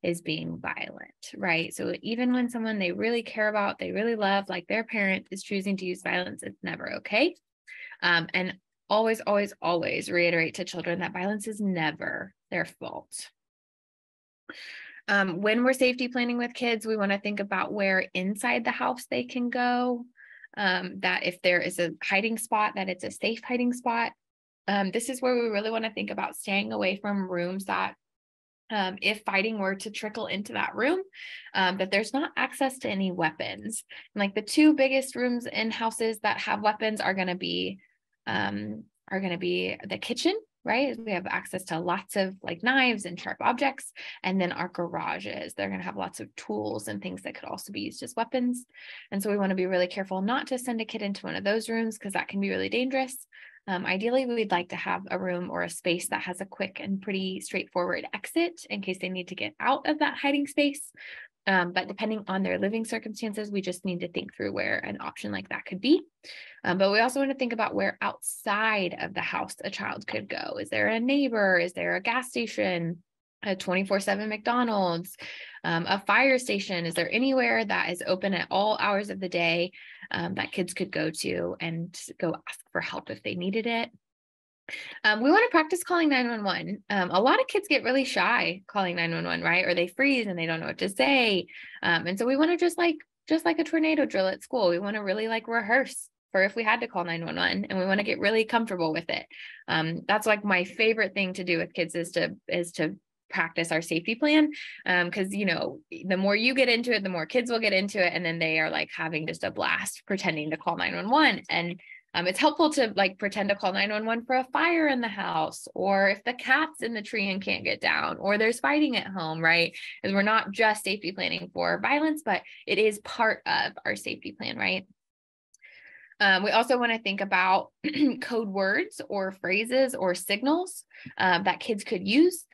is being violent, right? So even when someone they really care about, they really love, like their parent is choosing to use violence, it's never okay. And always, always, always reiterate to children that violence is never their fault. When we're safety planning with kids, we want to think about where inside the house they can go, that if there is a hiding spot, that it's a safe hiding spot. This is where we really want to think about staying away from rooms that if fighting were to trickle into that room, that there's not access to any weapons. And like the two biggest rooms in houses that have weapons are going to be the kitchen, right? We have access to lots of like knives and sharp objects, and then our garages. They're going to have lots of tools and things that could also be used as weapons. And so we want to be really careful not to send a kid into one of those rooms because that can be really dangerous. Ideally, we'd like to have a room or a space that has a quick and pretty straightforward exit in case they need to get out of that hiding space. But depending on their living circumstances, we just need to think through where an option like that could be. But we also want to think about where outside of the house a child could go. Is there a neighbor? Is there a gas station? A 24/7 McDonald's, a fire station? Is there anywhere that is open at all hours of the day that kids could go to and go ask for help if they needed it? We want to practice calling 911. A lot of kids get really shy calling 911, right? Or they freeze and they don't know what to say. And so we want to just like a tornado drill at school, we want to really like rehearse for if we had to call 911, and we want to get really comfortable with it. That's like my favorite thing to do with kids is to practice our safety plan. Because, you know, the more you get into it, the more kids will get into it. And then they are like having just a blast pretending to call 911. And it's helpful to like pretend to call 911 for a fire in the house, or if the cat's in the tree and can't get down, or there's fighting at home, right? Because we're not just safety planning for violence, but it is part of our safety plan, right? We also want to think about code words or phrases or signals that kids could use.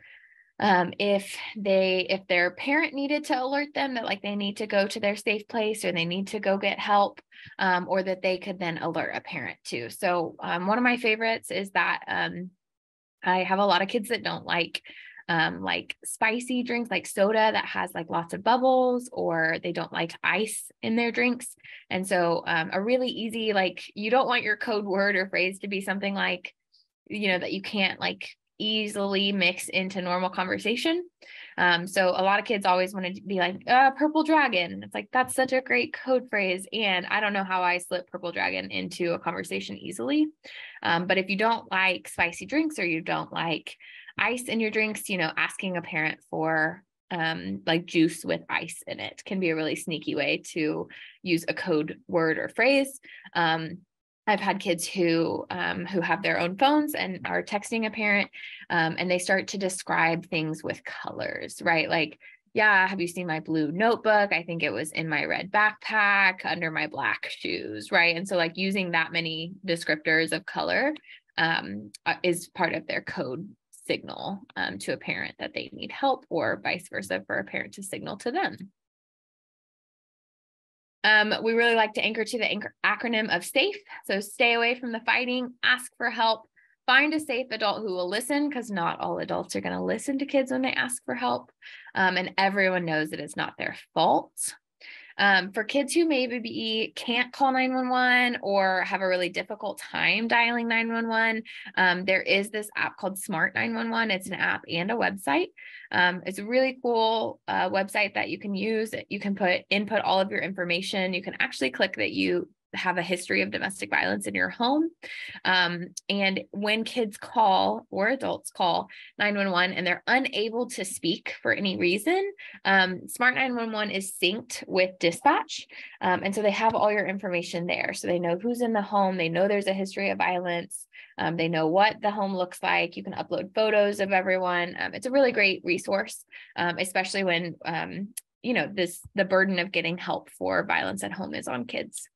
If their parent needed to alert them that like they need to go to their safe place, or they need to go get help, or that they could then alert a parent too. So one of my favorites is that I have a lot of kids that don't like spicy drinks, like soda that has like lots of bubbles, or they don't like ice in their drinks. And so a really easy, like, you don't want your code word or phrase to be something like, you know, that you can't like easily mix into normal conversation. So a lot of kids always want to be like, purple dragon. It's like, that's such a great code phrase. And I don't know how I slip purple dragon into a conversation easily. But if you don't like spicy drinks, or you don't like ice in your drinks, you know, asking a parent for like juice with ice in it can be a really sneaky way to use a code word or phrase. I've had kids who have their own phones and are texting a parent, and they start to describe things with colors, right? Like, yeah, have you seen my blue notebook? I think it was in my red backpack under my black shoes, right? And so like using that many descriptors of color is part of their code signal to a parent that they need help, or vice versa for a parent to signal to them. We really like to anchor to the acronym of SAFE. So stay away from the fighting, ask for help, find a safe adult who will listen, because not all adults are going to listen to kids when they ask for help. And everyone knows that it's not their fault. For kids who maybe can't call 911 or have a really difficult time dialing 911, there is this app called Smart 911. It's an app and a website. It's a really cool website that you can use. You can input all of your information. You can actually click that you have a history of domestic violence in your home. And when kids call, or adults call 911 and they're unable to speak for any reason, Smart 911 is synced with dispatch. And so they have all your information there. So they know who's in the home. They know there's a history of violence. They know what the home looks like. You can upload photos of everyone. It's a really great resource, especially when, you know, the burden of getting help for violence at home is on kids.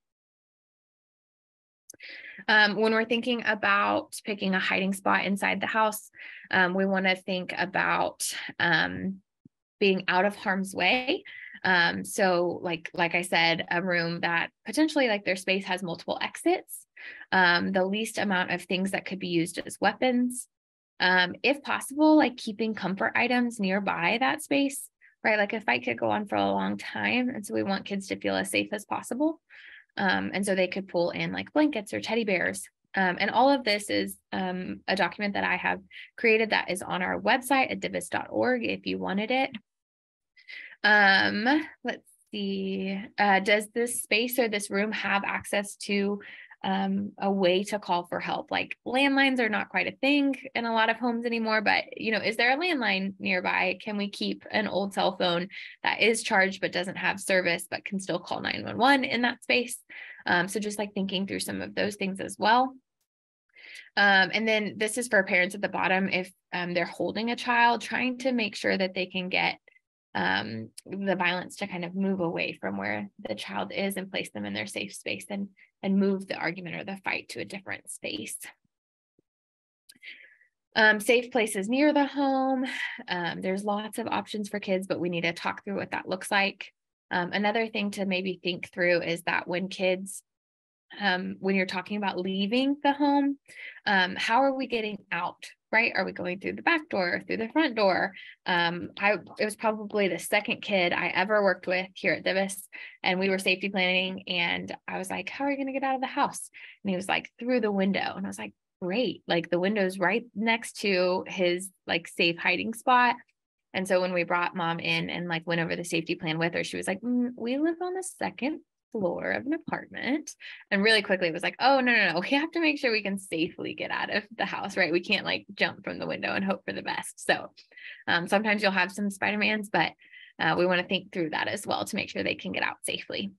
When we're thinking about picking a hiding spot inside the house, we want to think about being out of harm's way. So like I said, a room that potentially like their space has multiple exits, the least amount of things that could be used as weapons. If possible, like keeping comfort items nearby that space, right? Like a fight could go on for a long time. And so we want kids to feel as safe as possible. And so they could pull in like blankets or teddy bears. And all of this is a document that I have created that is on our website at DVIS.org if you wanted it. Let's see. Does this space or this room have access to a way to call for help? Like landlines are not quite a thing in a lot of homes anymore, but you know, is there a landline nearby? Can we keep an old cell phone that is charged but doesn't have service but can still call 911 in that space? So just like thinking through some of those things as well. And then this is for parents at the bottom. If they're holding a child, trying to make sure that they can get the violence to kind of move away from where the child is and place them in their safe space and move the argument or the fight to a different space. Safe places near the home. There's lots of options for kids, but we need to talk through what that looks like. Another thing to maybe think through is that when kids, when you're talking about leaving the home, how are we getting out, right? Are we going through the back door, through the front door? It was probably the second kid I ever worked with here at DVIS, and we were safety planning, and I was like, how are you going to get out of the house? And he was like, through the window. And I was like, great. Like the window's right next to his like safe hiding spot. And so when we brought mom in and like went over the safety plan with her, she was like, we live on the second floor of an apartment. And really quickly it was like, oh, no. We have to make sure we can safely get out of the house, right? We can't like jump from the window and hope for the best. So sometimes you'll have some Spider-Mans, but we want to think through that as well to make sure they can get out safely.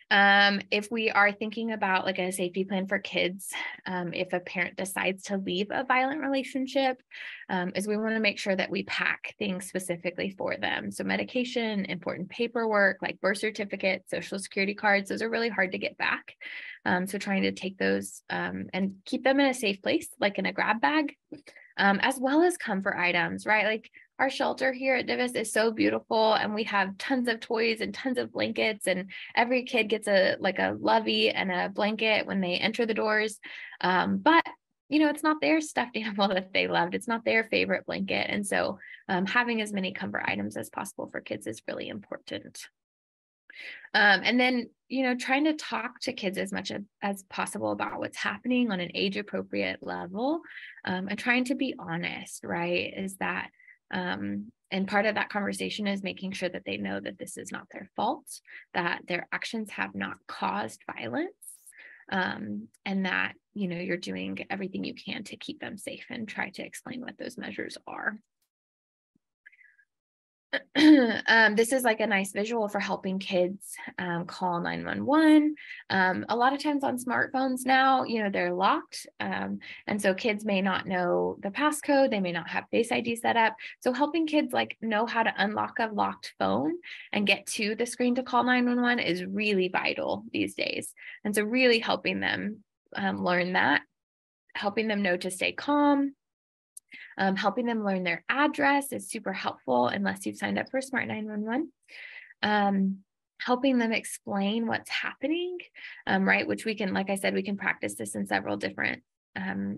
If we are thinking about like a safety plan for kids, if a parent decides to leave a violent relationship, is we want to make sure that we pack things specifically for them. So medication, important paperwork, like birth certificates, social security cards, those are really hard to get back. So trying to take those and keep them in a safe place, like in a grab bag, as well as comfort items, right? Like our shelter here at DVIS is so beautiful, and we have tons of toys and tons of blankets, and every kid gets a lovey and a blanket when they enter the doors. But you know, it's not their stuffed animal that they loved. It's not their favorite blanket. And so having as many comfort items as possible for kids is really important. And then, you know, trying to talk to kids as much as possible about what's happening on an age appropriate level, and trying to be honest, right? Is that, and part of that conversation is making sure that they know that this is not their fault, that their actions have not caused violence, and that, you know, you're doing everything you can to keep them safe, and try to explain what those measures are. This is like a nice visual for helping kids call 911. A lot of times on smartphones now, you know, they're locked. And so kids may not know the passcode. They may not have Face ID set up. So helping kids like know how to unlock a locked phone and get to the screen to call 911 is really vital these days. And so really helping them learn that, helping them know to stay calm. Helping them learn their address is super helpful unless you've signed up for Smart 911. Helping them explain what's happening, right? Which we can, like I said, we can practice this in several different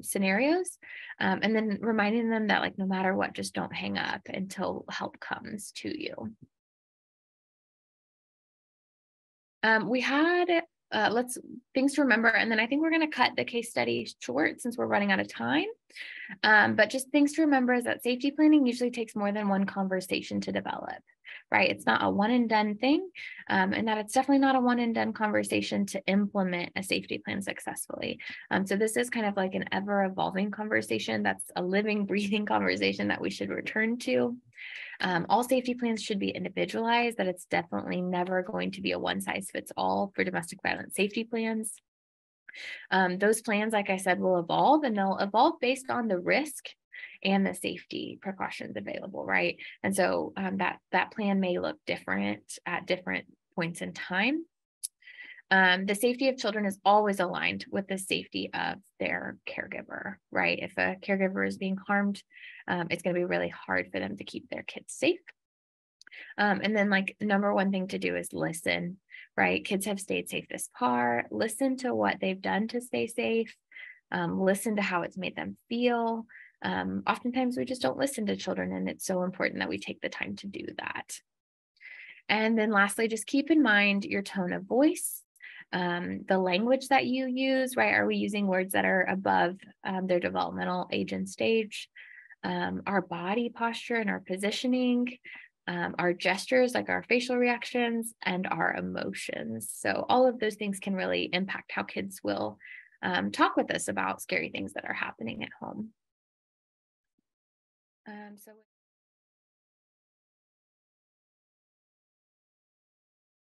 scenarios. And then reminding them that like, no matter what, just don't hang up until help comes to you. We had things to remember, and then I think we're going to cut the case study short since we're running out of time. But just things to remember is that safety planning usually takes more than one conversation to develop, right? It's not a one and done thing, and that it's definitely not a one and done conversation to implement a safety plan successfully. So this is kind of like an ever evolving conversation. That's a living, breathing conversation that we should return to. All safety plans should be individualized, that it's definitely never going to be a one size fits all for domestic violence safety plans. Those plans, like I said, will evolve, and they'll evolve based on the risk and the safety precautions available, right? And so that plan may look different at different points in time. The safety of children is always aligned with the safety of their caregiver, right? If a caregiver is being harmed, it's going to be really hard for them to keep their kids safe. And then like number one thing to do is listen, right? Kids have stayed safe this far. Listen to what they've done to stay safe. Listen to how it's made them feel. Oftentimes we just don't listen to children, and it's so important that we take the time to do that. And then lastly, just keep in mind your tone of voice. The language that you use, right? Are we using words that are above their developmental age and stage? Our body posture and our positioning, our gestures, like our facial reactions, and our emotions. So all of those things can really impact how kids will talk with us about scary things that are happening at home.